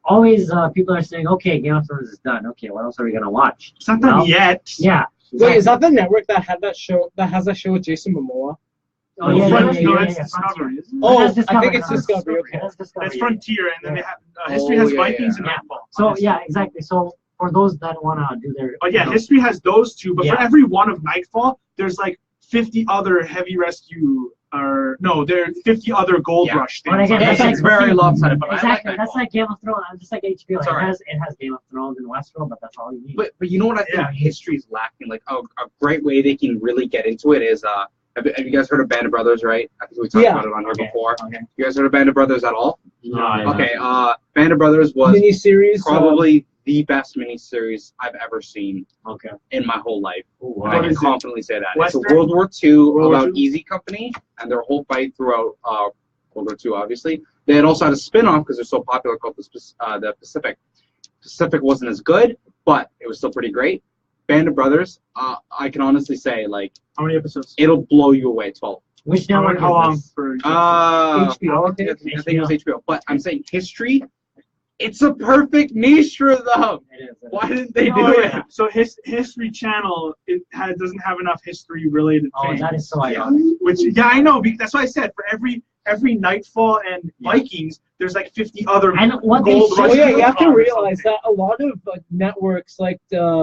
Always people are saying, okay, Game of Thrones is done. Okay, what else are we gonna watch?
It's not done yet.
Yeah.
Wait, is that the network that had that show with Jason Momoa?
Oh, yeah,
No,
yeah,
it's Discovery, isn't it?
Oh,
It has
I think it's
Discovery.
Discovery. Okay.
It has Discovery,
It's
yeah.
Frontier, and then they have History has Vikings and
yeah.
Nightfall.
So yeah, exactly. So for those that wanna do their,
But yeah, History has those two. But for
Yeah.
every one of Nightfall, there's like 50 other heavy rescue, there are 50 other Gold Rush
But
things.
again, that's
It's very lopsided, but
exactly.
I like
That's like Game of Thrones. I'm just like HBO. It
Sorry.
has Game of Thrones and Westworld, but that's all you need.
But you know what I think history is lacking? Like a great way they can really get into it is have you guys heard of Band of Brothers, right? I think we talked about it on here before.
Okay.
You guys heard of Band of Brothers at all?
No.
Okay, Band of Brothers was
Miniseries.
probably the best miniseries I've ever seen
Okay.
in my whole life.
Ooh,
I
wow.
can confidently say that.
Western?
It's a World War II
War
about
II?
Easy Company and their whole fight throughout World War II, obviously. They had also had a spin-off because they're so popular called the Pacific. Pacific wasn't as good, but it was still pretty great. Band of Brothers, I can honestly say, like,
How many episodes?
it'll blow you away. 12.
Which
How
network
long
is this?
for
HBO,
I think it was HBO. But I'm saying history, it's a perfect niche for them.
It is.
Why didn't they do
Oh,
it?
yeah. So History Channel doesn't have enough history related
Oh,
things.
that is so ironic.
Which I know. That's why I said for every Nightfall and Vikings, there's like 50 other
And what they
Gold
should-
Rush.
Oh yeah, you have to
or
realize
something.
that a lot of networks like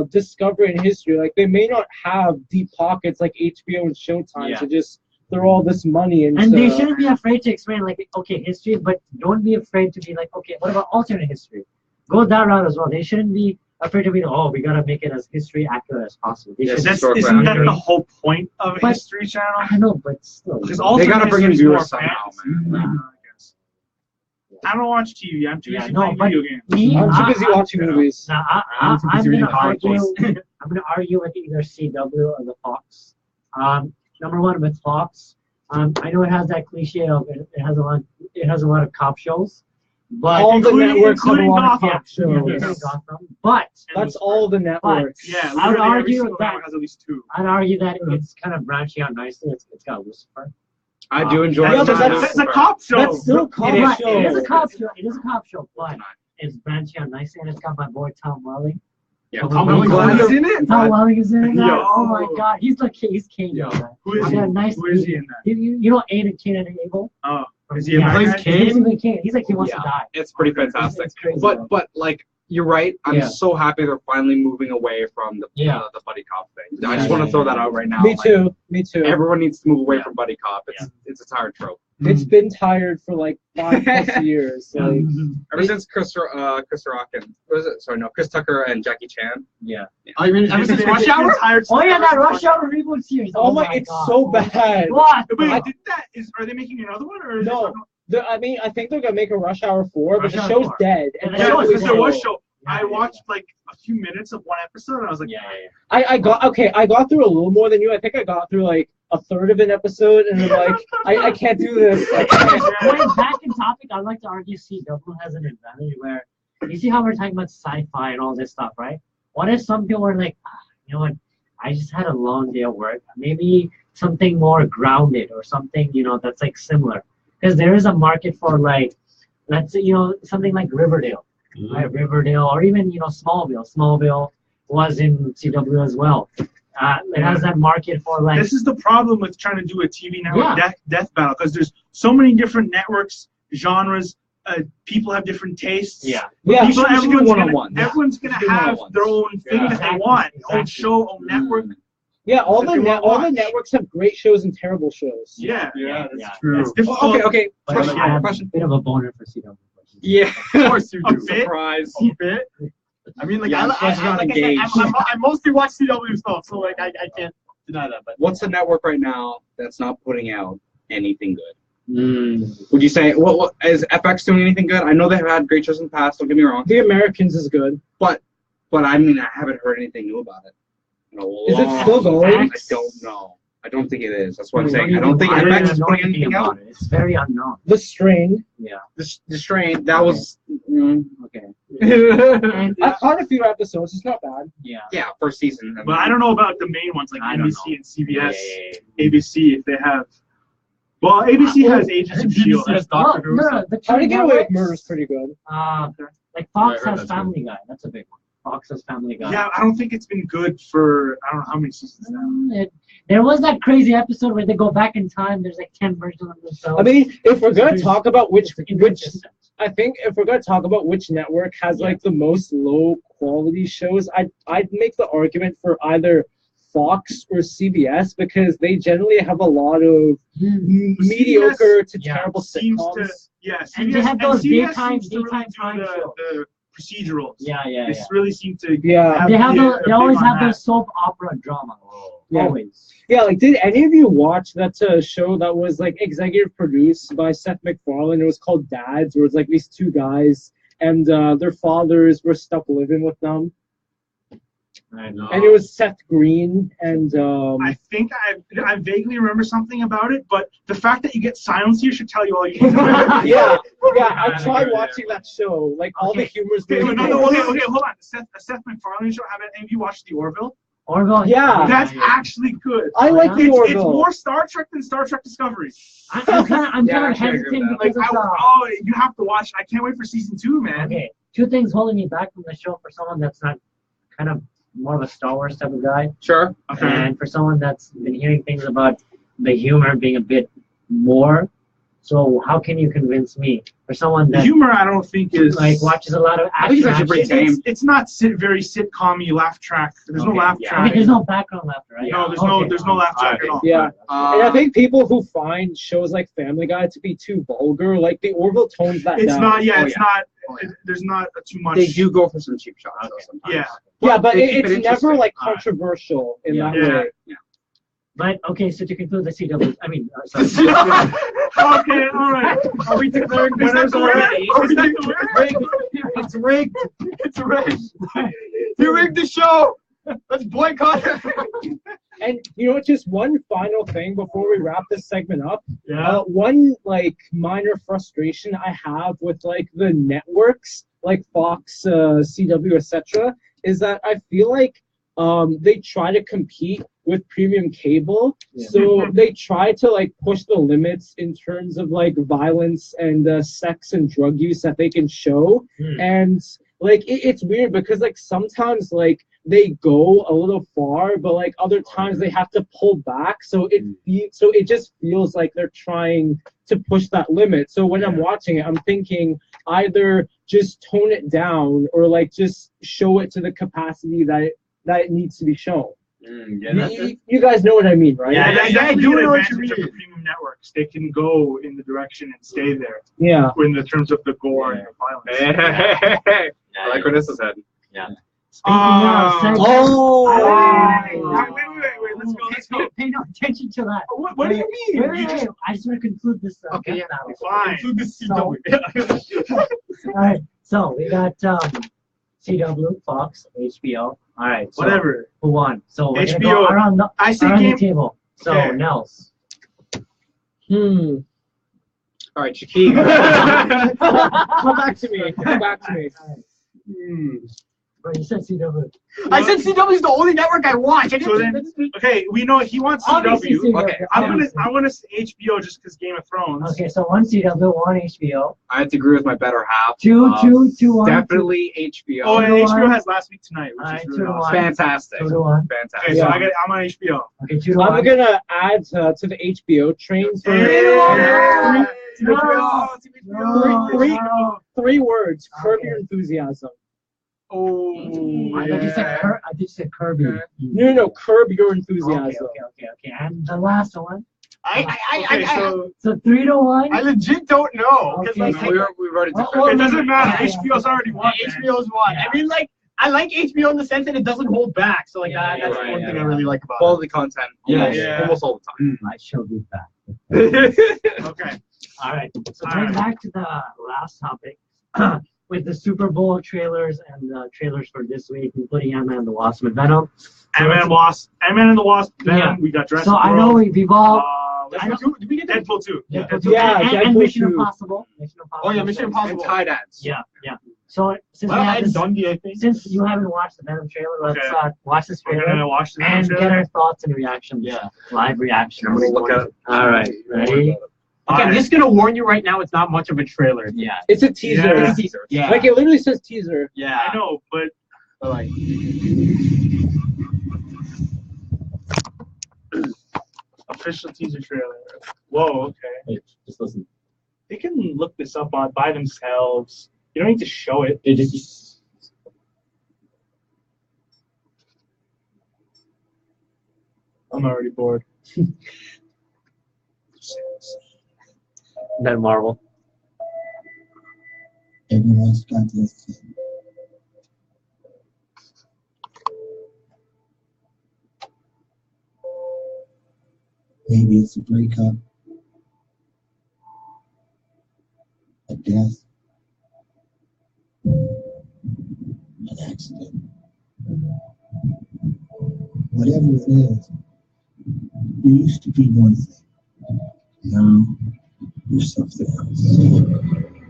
Discovery and History, like they may not have deep pockets like HBO and Showtime to just throw all this money into.
And they shouldn't be afraid to explain, like, okay, history, but don't be afraid to be like, okay, what about alternate history? Go that route as well. They shouldn't be afraid to be, oh, we gotta make it as history accurate as possible. They should-
Isn't that the whole point of a
But-
History Channel?
I know, but still.
Because
They gotta bring in viewers somehow, man.
Yeah.
I don't watch TV. I'm too busy
no,
playing
but
video games.
me,
I'm too busy watching movies.
Now,
I'm too busy
I'm
reading
gonna
comic
argue.
books.
I'm gonna argue with either CW or the Fox. Number one with Fox. I know it has that cliche of it has a lot of cop shows, but
All the
Including-
networks have a
including
lot of
Gotham.
cop shows.
Yeah.
Gotham. But
That's all the networks.
Yeah,
I would
literally every
argue
single
that-
network has at least two.
I'd argue that it's kind of branching out nicely. It's got Lucifer.
I do enjoy
Yeah, but
That's a cop show.
That's still a cop
Right,
show.
It is a cop show. It is a cop show, but it's branching out nicely, and it's got my boy Tom Welling.
Yeah,
Tom
Tom
Welling
Welling
is in it?
Tom Welling is in that.
Yo.
Oh my God, he's king.
Yo.
of that.
Who is
I
he?
got a nice.
Who is he in that?
You know Cain and Abel?
Oh, is he a
Yeah,
bad
he's
guy?
basically Cain. He's like he wants
Yeah.
to die.
It's pretty fantastic.
It's crazy.
But like you're right. I'm
Yeah.
so happy they're finally moving away from the buddy cop thing. I just want to throw that out right now.
Me
Like,
too. Me too.
everyone needs to move away from buddy cop. It's a tired trope.
It's been tired for like 5+ years. Like,
Ever since Chris Rock and Chris Tucker and Jackie Chan.
Yeah.
I mean, ever since Rush Hour?
Oh yeah, that Rush Hour reboot series.
oh my, it's
God.
so bad.
What?
Wait,
I-
are they making another one or is
No.
it,
I mean, I think they're gonna make a Rush Hour 4, but
Rush
the
Hour
show's
4.
dead.
And the
yeah,
show is
because there was
dead.
show.
Yeah,
I
yeah,
watched like a few minutes of one episode and I was like,
Yeah.
I got through a little more than you. I think I got through like a third of an episode, and I'm like, I can't do this. I can't.
Going back in topic, I'd like to argue CW has an advantage where you see how we're talking about sci-fi and all this stuff, right? What if some people are like, you know what? I just had a long day at work. Maybe something more grounded or something, that's like similar. Because there is a market for like, let's say, something like Riverdale, right? Riverdale, or even, Smallville. Smallville was in CW as well. It has that market for like.
this is the problem with trying to do a TV network
Yeah.
death battle because there's so many different networks, genres. People have different tastes.
Yeah.
Yeah,
we should do one-on-one.
Everyone's gonna
We should do
have
one-on-ones.
their own thing that
Exactly,
they want, own
exactly.
show, own network.
Yeah, all
If you wanna
the
watch.
networks have great shows and terrible shows.
Yeah.
Yeah.
true.
It's difficult.
Okay.
But
Question.
I have
Question.
a bit of a boner for CW.
Yeah.
Of course you
A
do.
bit?
Surprise.
A bit. I mean, like,
Yeah,
like I said,
engaged.
I mostly watch CW stuff, so like I can't deny that. But
What's the network right now that's not putting out anything good? Would you say what is FX doing anything good? I know they've had great shows in the past. Don't get me wrong,
The Americans is good.
but I mean I haven't heard anything new about it. In a
Is it
long
still going?
time. I don't know. I don't think it is. That's what I'm saying. I
don't
don't think
even
FX is
know
putting
anything
anything
about
out.
it. It's very unknown.
The Strain.
Yeah.
The strain that was
Okay.
yeah,
And
I've caught a few episodes. It's not bad.
first season.
But I don't know about the main ones like
I don't
NBC
know.
and CBS,
Yeah.
ABC if they have. Well, ABC has Agents of Shield.
BBC has
Well,
Doctor Who.
no, the
How to
two
Get Away with
networks,
Murder is pretty good.
like Fox
Right,
has
that's
Family Guy. That's a big one. Fox has Family Guy.
Yeah, I don't think it's been good for I don't know how many seasons now.
There was that crazy episode where they go back in time. There's like 10 versions of themselves.
I mean, if we're gonna
There's-
talk about which,
inconsistent.
I think if we're gonna talk about which network has like the most low quality shows, I'd make the argument for either Fox or CBS because they generally have a lot of mediocre to
yeah,
terrible
seems
sitcoms.
to yeah.
And they have those
CBS
daytime
seems to really
time
do
shows.
the procedurals.
Yeah.
They really seem to.
Yeah.
They have
the
they always
big on
have their
that.
soap opera drama.
Yeah.
Always.
Yeah, like did any of you watch that show that was like executive produced by Seth MacFarlane? It was called Dads, where it's like these two guys and their fathers were stuck living with them.
I know.
And it was Seth Green and
I think I vaguely remember something about it, but the fact that you get silence here should tell you all you need to know.
yeah, I
Yeah,
tried
yeah.
watching that show. Like all the
Okay.
humor's
Okay,
really
no,
good.
okay, hold on. Seth MacFarlane show. Have any of you watched The Orville?
Orville.
Yeah.
That's actually good.
I like the
It's
Orville.
more Star Trek than Star Trek Discovery.
I'm kind
Yeah,
of
actually, I agree
hesitant
with that.
Like,
because of
you have to watch. I can't wait for season 2, man.
Okay, two things holding me back from the show for someone that's not kind of more of a Star Wars type of guy,
Sure.
Okay.
and for someone that's been hearing things about the humor being a bit more. So how can you convince me? For someone
The
that
humor, I don't think is
like watches a lot of
I think
action,
it's actually pretty tame.
It's not very sitcom-y laugh track. There's no
Okay,
laugh
yeah.
I mean,
track.
there's no background laughter, right?
No, there's
Okay.
no laugh track at all.
Yeah. And I
Uh,
think people who find shows like Family Guy to be too vulgar, like the Orville tones that
It's
down.
not. Yeah,
Oh,
it's
yeah.
not.
Oh, yeah.
There's not too much.
they do go for some cheap shots though,
Okay.
sometimes.
Yeah.
Yeah, but
They keep
it's
it
never
interesting.
like
Alright.
controversial in
Yeah.
that
Yeah.
way.
But okay, so to conclude the CW, I mean, sorry.
Okay, all right.
Are we declaring
Is that
winners
the winner?
already?
Is that the winner?
It's rigged. It's rigged. You rigged the show. Let's boycott it.
And you know, just one final thing before we wrap this segment up.
Yeah.
One like minor frustration I have with like the networks, like Fox, CW, etc., is that I feel like they try to compete with premium cable, so they try to like push the limits in terms of like violence and sex and drug use that they can show. And like it's weird because like sometimes like they go a little far, but like other times they have to pull back. So it just feels like they're trying to push that limit. So when I'm watching it, I'm thinking either just tone it down or like just show it to the capacity that it needs to be shown. You guys know what I mean, right?
Yeah,
I
definitely
do
an
know what
advantage
you
of the
mean.
premium networks. They can go in the direction and stay there
Yeah.
in the terms of the gore and the violence.
I like where this is heading.
Speaking of sex.
Oh.
Wait, let's go.
Pay no attention to that.
What do you mean?
Wait, I just want to conclude this.
Okay, yeah.
Deathbattle.
Fine.
Include the
So-
CW.
All right, so we got CW, Fox, HBO. All right, so
Whatever.
who won? So we're gonna
HBO.
go around the,
I say
around
game.
the table. So
Okay.
Nels.
All right, Shaquille.
Come back to me. Come back to me.
But you said CW.
I said CW is the only network I watch.
So then, okay, we know he wants
Obviously
CW.
CW.
Okay,
I want to say HBO just because Game of Thrones.
Okay, so one CW, one HBO.
I have to agree with my better half.
Two, one.
Definitely HBO.
Oh, and
2 to 1.
HBO has Last Week Tonight, which
Alright,
is
2
really
to
awesome.
1.
Fantastic.
2 to 1.
Fantastic.
Okay, so I'm on HBO.
Okay, 2 to
I'm
1.
gonna add to the HBO train for
Yeah.
three words. Curb your enthusiasm.
Oh,
I thought you said Kirby.
No, curb your
Okay,
enthusiasm.
okay. And the last one.
Okay, so
So 3 to 1.
I legit don't know. Because
Okay.
like,
We've already
Oh,
discussed
it doesn't matter.
Yeah.
HBO's already won. man.
HBO's one.
Yeah.
I mean, like, I like HBO in the sense that it doesn't hold back. So like
Yeah,
that's
yeah,
one
yeah,
thing
yeah.
I really like about it.
quality content.
Yeah.
Almost,
Yeah.
almost all the time.
I shall be back.
Okay.
All right. So
All
going
right.
back to the last topic, with the Super Bowl trailers and the trailers for this week, including Ant-Man and the Wasp and Venom.
Ant-Man and the Wasp. Venom.
Yeah.
We got Jurassic
So I know
World.
we've all.
Let's
I know-
go to- Did we get Deadpool 2?
Yeah,
and
Deadpool
Mission
2.
Impossible.
Oh yeah, Mission
And
Impossible.
tie dance.
Yeah. So since
Well,
we have
and
this,
Dundee, I think.
since you haven't watched the Venom trailer, let's
Okay.
watch this
We're
trailer
gonna watch the
and
trailer.
get our thoughts and reactions.
Yeah.
Live reactions.
I'm gonna look at it.
All right. Ready?
Okay, I'm
Alright.
just gonna warn you right now. It's not much of a trailer.
Yeah.
It's a teaser.
Yeah.
It's a teaser. Yeah.
Like it literally says teaser.
Yeah.
I know, but
Like,
official teaser trailer. Whoa, okay.
Wait, just listen.
They can look this up on by themselves. You don't need to show it.
It just.
I'm already bored.
That Marvel.
Everyone's got this thing. Maybe it's a breakup, a death, an accident. Whatever it is, you used to be one thing. Now you're something else.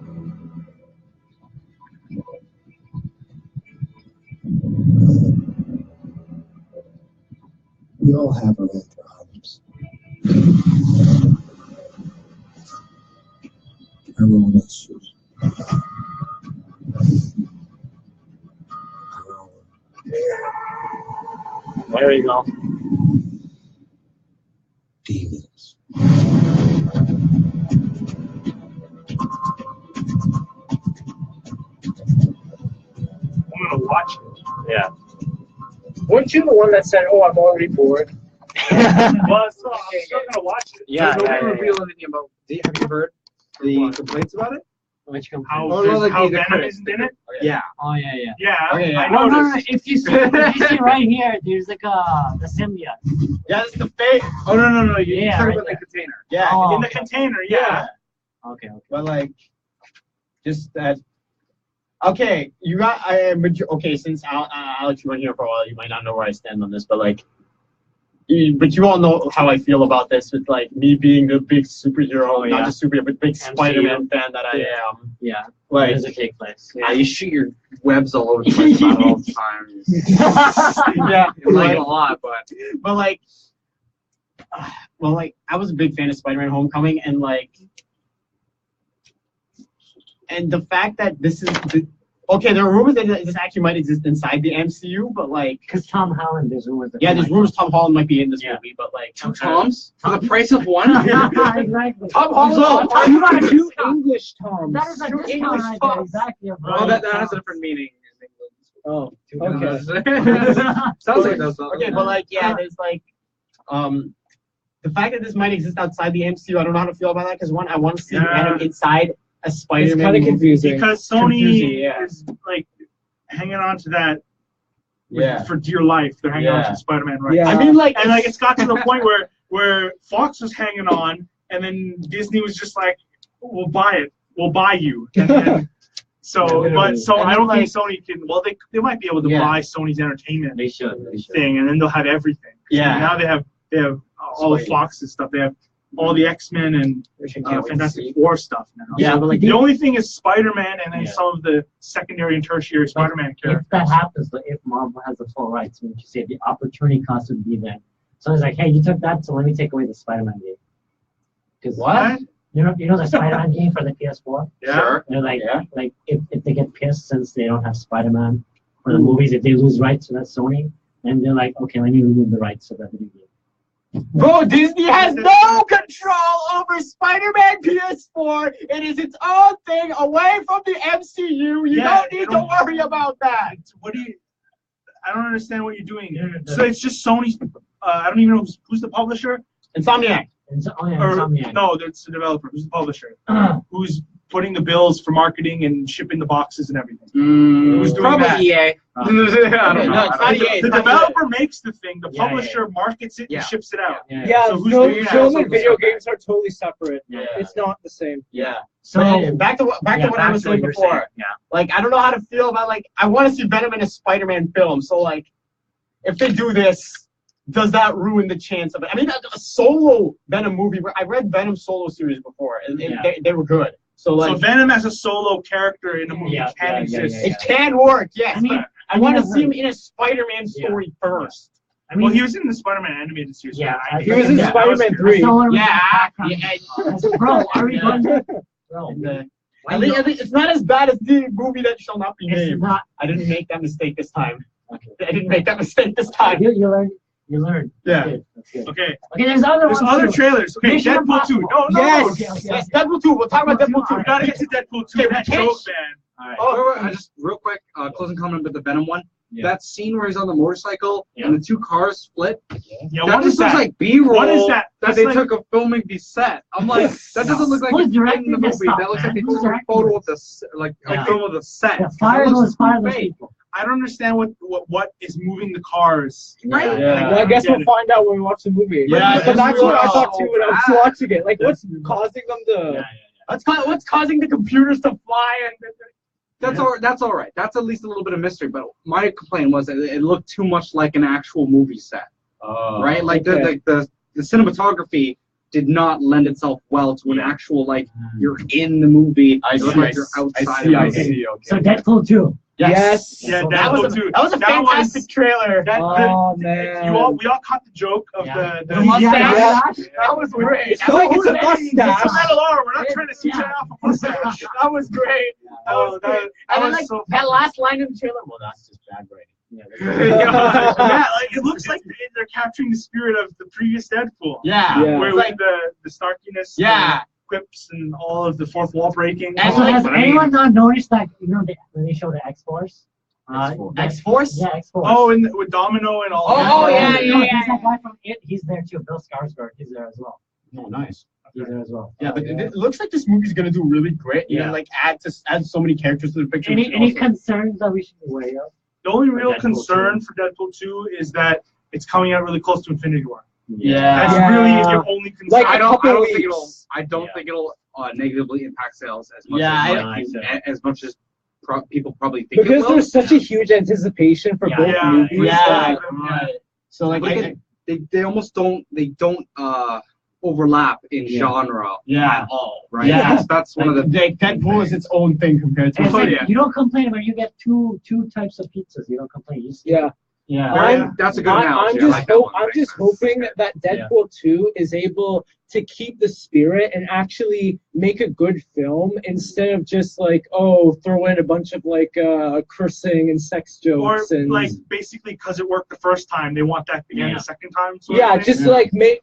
We all have our own problems, our own issues, our own.
There you go.
Demons.
I'm gonna watch it.
Yeah.
Weren't you the one that said, "Oh, I'm already bored"?
Well, so I'm still gonna watch it.
Yeah.
Nobody
yeah.
revealed anything about. Have you heard the complaints about it?
Which company?
How,
Oh, no, like
how
the
Venom
critics.
isn't in it?
Yeah.
Oh yeah.
Yeah,
Okay, yeah.
I
No,
noticed.
no. If you see right here, there's like the symbiote.
yeah, it's the fake.
Oh no! You're
Yeah,
talking
right
about
there.
the container.
Yeah.
Oh,
In the container, yeah.
Okay.
But like, just that. Okay, you got. Okay, since Alex, you were here for a while, you might not know where I stand on this, but like, but you all know how I feel about this with like me being the big superhero,
Oh, yeah.
not just superhero, but big
MCU.
Spider-Man fan that I am.
Yeah. Where
Like,
does it take place?
Yeah, you shoot your webs all over the place about it all the time.
yeah,
You like it a lot, but
like, well, like I was a big fan of Spider-Man: Homecoming, and like, and the fact that this is okay, there are rumors that this actually might exist inside the MCU, but like,
Because Tom Holland, there's rumors.
yeah, there's rumors Tom Holland might be in this movie, but like,
two Toms for the price of one.
Exactly.
Tom Holland.
Oh, you got
Two English Toms.
That is a
Two
discount
English
right there,
Toms.
exactly.
Oh, that has a different meaning in England.
Oh,
Two
okay.
guns. Sounds like those.
Okay, but like, yeah, there's like, the fact that this might exist outside the MCU, I don't know how to feel about that because one, I want to see Venom inside a Spider-Man.
It's kind of
movie.
confusing.
Because Sony
Confusing, yeah.
is like hanging on to that
Yeah.
for dear life. They're hanging on
Yeah.
to Spider-Man rights.
Yeah.
I mean, like,
And like it's got to the point where Fox was hanging on, and then Disney was just like, "We'll buy it. We'll buy you." And then, so,
Yeah,
but so
and
I don't
like-
think Sony can. Well, they might be able to
Yeah.
buy Sony's entertainment
They should. They should.
thing, and then they'll have everything.
Yeah.
Now they have all the
Spidey.
Fox's stuff. They have all the X-Men and
Can't wait to
Fantastic
see.
Four stuff now.
Yeah, but like,
The only thing is Spider-Man, and then
Yeah.
some of the secondary and tertiary Spider-Man characters.
If that happens, though, if Marvel has the full rights, which you say the opportunity cost would be there. So it's like, hey, you took that, so let me take away the Spider-Man game. Because
What?
you know the Spider-Man game for the PS4.
Yeah.
Sure.
They're like,
Yeah.
like if they get pissed since they don't have Spider-Man for the movies, if they lose rights to that Sony, and they're like, okay, let me remove the rights to that video game.
bro, Disney has no control over Spider-Man PS4. It is its own thing away from the MCU. You
Yeah,
don't need to worry about that.
What do you? I don't understand what you're doing.
Yeah,
So it's just Sony's. I don't even know who's the publisher.
Insomniac.
And so, oh yeah,
Or
Insomniac.
no, that's the developer. Who's the publisher? Who's putting the bills for marketing and shipping the boxes and everything? Who's doing
Probably
that?
EA. I don't know.
No, it's not
The,
EA. It's
the
not
developer makes the thing. The
Yeah, yeah,
publisher markets it
Yeah.
and ships it out.
Yeah,
So who's
film,
doing that?
film and
So-
video games are totally separate.
Yeah.
It's not the same.
Yeah.
So
But back to what I was saying
you're
before.
Yeah.
Like, I don't know how to feel about, like, I want to see Venom in a Spider-Man film. So, like, if they do this, does that ruin the chance of it? I mean, a solo Venom movie. I read Venom solo series before, and
Yeah.
they were good. So, like,
So Venom as a solo character in a movie
Yeah,
can
yeah,
exist.
yeah,
it can work, yes.
I mean,
but I want to
I've
see him
heard-
in a Spider-Man story first.
I mean,
Well, he was in the Spider-Man animated series.
Yeah,
He was in
Yeah,
Spider-Man 3.
Bro, are we
Yeah.
going to? Bro,
I think it's not as bad as the movie that shall not be
it's
named.
not.
I didn't make that mistake this time.
Okay.
I didn't make that mistake this time.
You learn. You learn.
Yeah.
Good, that's good.
Okay.
Okay, there's other
There's
ones
other
too.
trailers. Okay,
Mission
Deadpool 2.
Impossible.
No, no.
Yes,
okay, okay.
yes, Deadpool 2. We'll talk about Deadpool 2.
We gotta get to Deadpool 2.
Okay, we
That
can't-
joke, man.
All right.
Oh, I just real quick, closing comment with the Venom one.
Yeah.
That scene where he's on the motorcycle
Yeah.
and the two cars split.
Yeah,
That
what is
just looks
that?
like B-roll.
What is that?
That
That's
they
like-
took of filming the set. I'm like, that doesn't look like
Who's
it's in
directing
the
this
movie.
stuff,
That looks like they
man? Who's
took a
directing
photo
this?
of the like
Yeah.
a film of the set.
Yeah,
That
fire
looks
those, fire those
fake.
people.
I don't understand what is moving the cars.
Right?
Yeah.
Well, I guess
Yeah.
we'll find out when we watch the movie.
Yeah,
but that's what I
we
thought
will.
too when I was
Ah.
watching it. Like, what's causing them to?
What's causing the computers to fly? And
That's all right. That's at least a little bit of mystery. But my complaint was that it looked too much like an actual movie set. Right? Like
okay.
the cinematography did not lend itself well to an actual like you're in the movie.
I
It looked
see,
like you're outside
I
of the movie.
see. Okay.
So Deadpool 2.
Yes.
Yeah,
that was
Deadpool 2.
a fantastic trailer.
Oh man.
We all caught the joke of
Yeah.
the
The mustache.
Yeah.
That was great.
It's like it's a
It's
mustache.
a metal arm. We're not trying to see
Yeah.
that off a mustache.
That was great. That
Oh,
was
that-
great.
that
And then
was
like
so
that
funny.
last line in the trailer. Well, that's just bad writing.
Yeah, like it looks like they're capturing the spirit of the previous Deadpool.
Yeah.
Yeah.
Where
It's
with
like,
the snarkiness,
yeah.
quips, and all of the fourth wall breaking.
And
So
like-
has anyone not noticed that when they show the X-Force?
X-Force?
Yeah, X-Force.
Oh, and with Domino and all.
Oh,
that.
oh, yeah,
There's
yeah.
that guy from It. He's there too. Bill Skarsgård. He's there as well.
Oh, nice.
He's there as well.
Yeah, but it looks like this movie's gonna do really great. You
Yeah.
know, like add so many characters to the picture.
Any
which
any
also-
concerns that we should be aware of?
The only real
Deadpool
concern for Deadpool 2 is that it's coming out really close to Infinity War.
Yeah.
That's
Yeah.
really your only concern.
Like
I
a
don't
couple
think
weeks.
it'll negatively impact sales as much
Yeah,
as much as people probably think it
Because
will.
there's such a huge anticipation for
Yeah.
both
Yeah.
movies.
Yeah.
that-
Right. So like,
Look at- they almost don't overlap in
Yeah.
genre
Yeah.
at all, right?
Yeah.
That's one of the
like Deadpool is its own thing compared to.
And it's like,
yeah.
you don't complain when you get two types of pizzas. You don't complain. You just
Yeah.
Yeah.
Very- that's a good analogy. I like that one.
I'm just hoping that Deadpool 2 is able to keep the spirit and actually make a good film instead of just like, oh, throw in a bunch of like cursing and sex
Or
jokes and
like basically because it worked the first time, they want that again the second time. Sort
yeah,
of thing.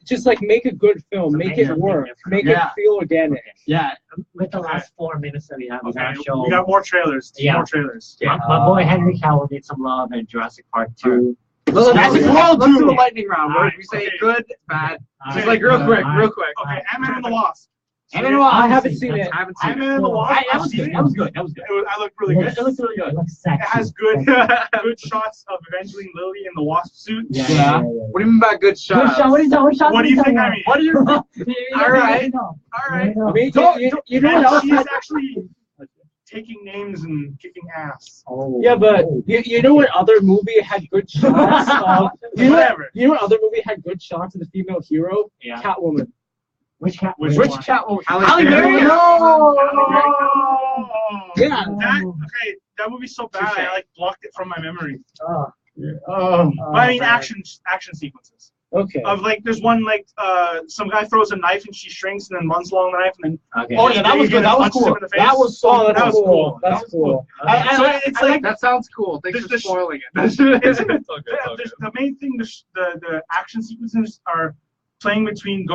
just make a good film,
So
make
make
it
something
work,
different.
make it feel organic.
Yeah.
With the last 4 minutes that we have,
Okay,
we're gonna show.
we got more trailers.
Yeah.
More trailers.
My boy Henry Cavill needs some love in Jurassic Park 2.
Let's do
Alright.
the lightning round.
Alright,
We say
okay.
good, bad.
Alright,
Just like real quick,
alright.
real quick.
Okay, Ant-Man and the Wasp.
I haven't seen it.
Haven't seen
Ant-Man
it.
and the Wasp.
That was good. That was good. That was good.
I looked really good.
It looks really good. It looks sexy.
It has good
Sexy.
good shots of Evangeline Lilly in the Wasp suit.
Yeah.
What do you mean by good
Good
shot?
shot. What is that? What shot?
What do you think I mean?
What do you mean?
All right.
All right.
I mean,
Don't-
you know what
And
else?
she is actually taking names and kicking ass.
Oh.
Yeah, but you know what other movie had good shots?
Whatever.
You know what other movie had good shots of the female hero?
Yeah.
Catwoman.
Which cat?
Which
Which
one?
cat?
Halle
Berry.
No.
Yeah.
That movie's so bad. I like blocked it from my memory.
Oh.
But I mean, action sequences.
Okay.
Of like, there's one like some guy throws a knife and she shrinks and then runs along the knife and then
Okay.
Oh yeah, that was good. That was cool. That was so.
Oh, that's
that was
cool.
cool.
That's cool.
So it's like
That sounds cool. Thanks
The-
for
the-
spoiling it.
the main thing. The action sequences are playing between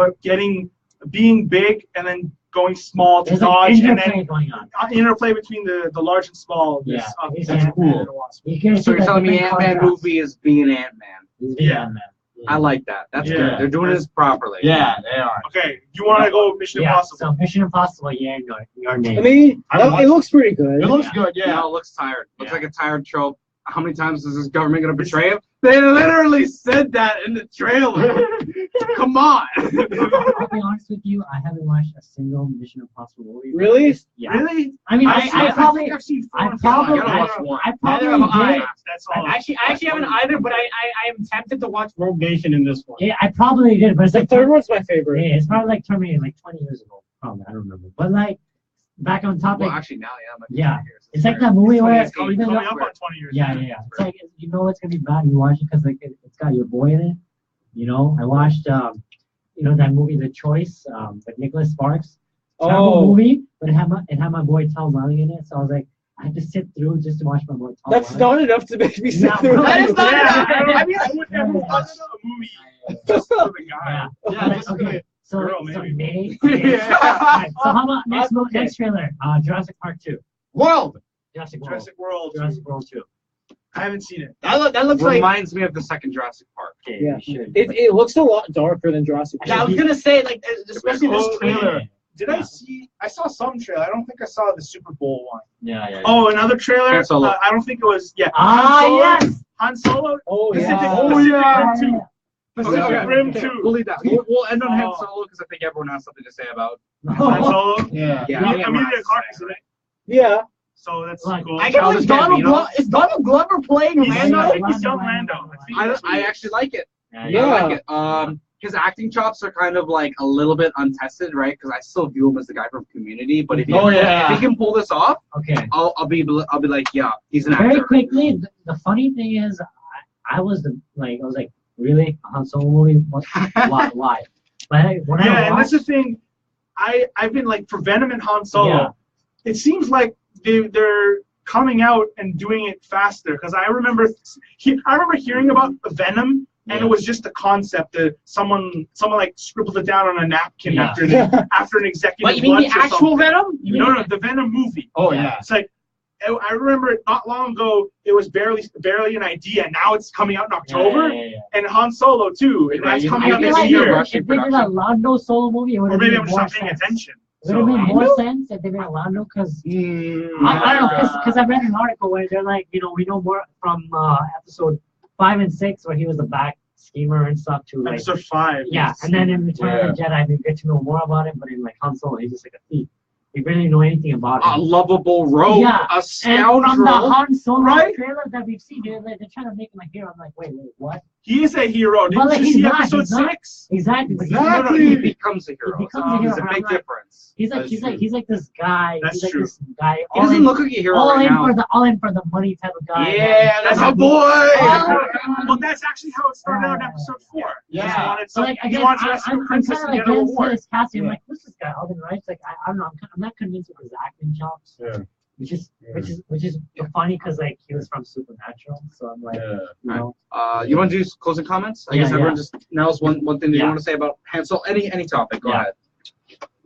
being big and then going small to
There's
dodge
like
and
interplay
then
going on.
interplay between the large and small.
Yeah.
Of
That's
cool.
You can
So
see
you're
the
telling me
different
Ant-Man
contrasts.
movie is being Ant-Man.
Yeah.
Ant-Man.
I like that. That's
Yeah.
good. They're doing this properly.
Yeah, they are.
Okay, you want to go Mission
Yeah.
Impossible?
So Mission Impossible. Yeah, your name.
I mean,
I watched
it looks pretty good.
It looks good. Yeah.
No, it looks tired. Looks
Yeah.
like a tired trope. How many times is this government going to betray him? They literally said that in the trailer. Come on.
I'll be honest with you, I haven't watched a single Mission Impossible movie.
Really?
Yeah.
Really?
I mean,
I
I probably,
think I've seen four
I
and
probably,
five.
gotta watch one.
I
Neither
probably
have I.
did.
That's all.
I actually haven't either, but I am tempted to watch Rogue Nation in this one.
Yeah, I probably did, but it's
The
like
third one's my favorite.
Yeah, it's probably like Terminator, like 20 years ago. Probably, I don't remember. But like, back on topic,
Well, actually, now, yeah.
Yeah. it's like that movie where
It's
even
Coming
though,
up on 20 years.
yeah. It's like you know it's gonna be bad. You watch it because like it's got your boy in it. You know, I watched that movie The Choice with Nicholas Sparks. Terrible movie, but it had my boy Tom Welling in it. So I was like, I had to sit through just to watch my boy Tom.
That's
Welling.
not enough to make me sit
Yeah,
through.
that
it.
is not
I mean, I would never watch a movie just for the guy.
Yeah.
Yeah, just
Okay. So,
Girl,
so
maybe.
Nate.
Yeah.
Alright, so how about next
Okay.
next trailer? Jurassic Park 2.
World.
Jurassic World.
Jurassic World.
Jurassic World 2.
I haven't seen it.
That looks like.
Reminds me of the second Jurassic Park.
Okay,
Yeah.
you should.
It looks a lot darker than Jurassic
Yeah, I
Park.
was gonna say like, especially this
Oh,
trailer.
Did I see? I saw some trailer. I don't think I saw the Super Bowl one.
Yeah.
Oh, another trailer.
Han Solo.
I don't think it was. Yeah.
Ah,
Han Solo.
yes.
Han Solo.
Oh
Pacific-
yeah.
Pacific
yeah.
Rim 2. Pacific
Okay,
Rim
okay,
2.
We'll leave that. We'll end on Han
Oh.
Solo because I think everyone has something to say about.
Han Solo.
Yeah.
Yeah,
I mean, the carcass of it.
Yeah.
So that's
Like,
cool.
I can't believe
Childish
Donald
Gambino.
Glover. Is Donald Glover playing
He's
Lando?
I think he's young Lando.
I actually like it.
Yeah.
I like it. His acting chops are kind of like a little bit untested, right? Because I still view him as the guy from Community. But if he,
Oh, yeah.
if he can pull this off,
Okay.
I'll be like, yeah, he's an
Very
actor.
quickly, the funny thing is, I was like, really? A Han Solo movie? What? Why? But when
Yeah,
I
and that's
watched,
the thing. I've been like for Venom and Han Solo.
Yeah.
It seems like they're coming out and doing it faster because I remember hearing about Venom. And
Yeah.
it was just a concept that someone like scribbled it down on a napkin
Yeah.
after an executive
What, you mean the
lunch or
actual
something.
Venom?
No, the Venom movie.
Oh yeah.
It's like I remember not long ago it was barely an idea. Now it's coming out in October,
Yeah.
and Han Solo too, and
Right,
that's
you-
coming
I
out
feel
this
like
year.
Russian
if they did a
production.
Lando Solo movie, it would
Or
have
maybe
made
I'm just
more
not paying
sense.
attention.
It would have made more
Lando?
sense if they made a Lando because
Mm,
I don't know because I read an article where they're like, we know more from episode 5 and 6 where he was the back schemer and stuff to like
Episode 5.
yeah, and then in Return of the Jedi we get to know more about him, but in like Han Solo he's just like a thief. We really know anything about
a
him.
lovable rogue,
Yeah,
a
And
scoundrel.
from the Han Solo
Right?
trailer that we've seen, they're trying to make him a hero. I'm like, wait, what?
He is a hero. Didn't
Well, like,
you
he's
see
not,
episode
he's not.
6?
Exactly. But
No, he becomes a hero.
He becomes a hero,
There's a
but
big
I'm like-
difference.
he's like this guy.
That's
he's like
true.
this guy.
He doesn't look like a hero
all
right
in
now.
all in for the money type of guy.
Yeah, that's my boy.
Oh,
Well, that's actually how it started out in episode 4.
Yeah.
wanted
So like
he
again,
wants
I'm
Rescue
kind
Princess
of
to
like
get a
against
reward.
this casting. I'm
Yeah.
like, who's this guy? Alden Wright? Like I don't know. I'm not convinced with his acting chops.
Yeah.
Which is funny because like he was from Supernatural, so I'm like, you know.
You want to do closing comments? I guess
Yeah,
everyone just now is one thing that you
Yeah.
want to say about Hansel. Any topic. Go
Yeah.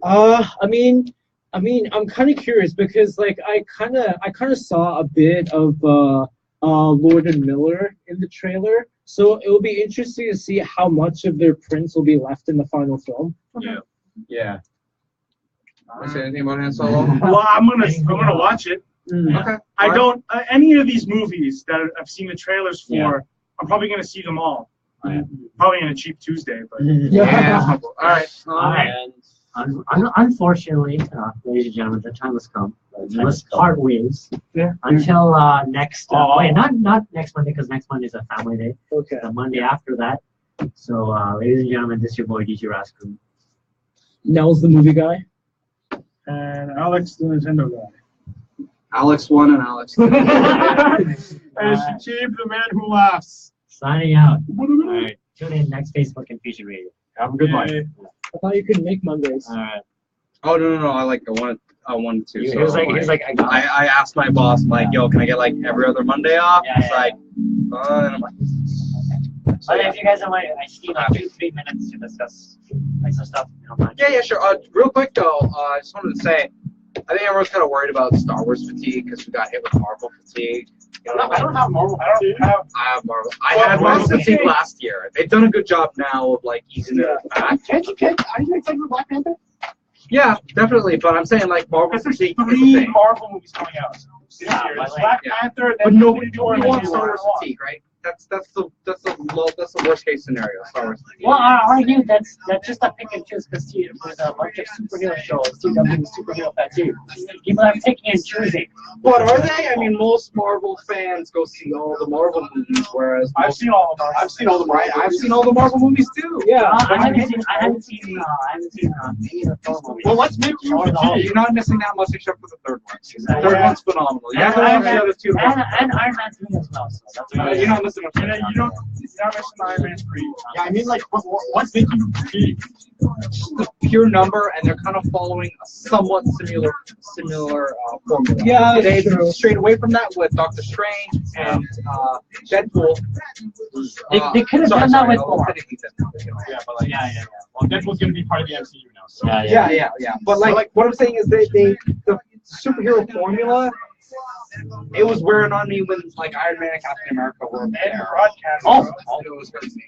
ahead.
I mean, I'm kind of curious because like I kind of saw a bit of Lord and Miller in the trailer, so it will be interesting to see how much of their prints will be left in the final film.
Yeah.
Want to say anything about Hansel?
Well, I'm gonna watch it.
Okay.
I don't any of these movies that I've seen the trailers for. I'm probably gonna see them all. Probably on a cheap Tuesday, but
Yeah. All right.
Alright. Unfortunately, ladies and gentlemen, the time has come. We must part ways until next. Wait, not next Monday because next Monday is a family day.
Okay.
The Monday after that. So, ladies and gentlemen, this is your boy DJ Rascal.
Nell's the movie guy.
and Alex the Nintendo guy.
Alex 1 and Alex 2.
And Chief, the man who laughs.
Signing out. Alright. Tune in next Facebook and Future Radio.
Have a good one.
I thought you could make Mondays.
Alright.
Oh no! I wanted to.
He
So
was like, I got it.
I asked my boss, I'm like, yo, can I get like every other Monday off?
Yeah,
He's
yeah.
like, and I'm like,
But if you guys don't mind, I just need like 2-3 minutes to discuss like some stuff. You don't mind.
yeah, sure. Real quick though, I just wanted to say, I think everyone's kind of worried about Star Wars fatigue because we got hit with Marvel fatigue. You know,
I don't have Marvel.
I don't have.
I have Marvel. I had Marvel fatigue last year. They've done a good job now of like easing it back.
Are you excited for Black Panther?
Yeah, definitely. But I'm saying like Marvel
Because there's
fatigue is a
3
thing.
Marvel movies coming out this year.
but
It's
like-
Black
Yeah.
Panther,
But
then
nobody
Infinity War, and
wants
then
Star Wars fatigue, right? That's the worst case scenario. Star Wars fatigue.
Well, I argue that's just a pick and choose because there's a bunch of superhero shows. CW superhero fatigue. People are picking and choosing.
But are they? I mean, most Marvel fans go see all the Marvel movies, whereas
I've seen all of them.
I've seen all the Marvel movies too.
Yeah.
I haven't seen any of the Thor movies.
Well, let's make you
Or the Hulk.
You're not missing that much except for the third one. The
Exactly.
third one's phenomenal. You have to
And
watch the other two.
And Iron Man 3 as well. So that's why
You're not missing much.
And then you're not missing Iron Man 3.
Yeah, I mean, like, what's making you fatigue?
The pure number, and they're kind of following a somewhat similar formula.
Yeah,
They
that's true.
strayed away from that with Doctor Strange and Deadpool.
They could have done that with Thor.
Yeah, but like,
Yeah.
well, Deadpool's gonna be part of the MCU now. So.
Yeah.
But like, what I'm saying is the superhero formula, it was wearing on me when like Iron Man and Captain America were
And
there.
broadcast.
Oh.
It was crazy.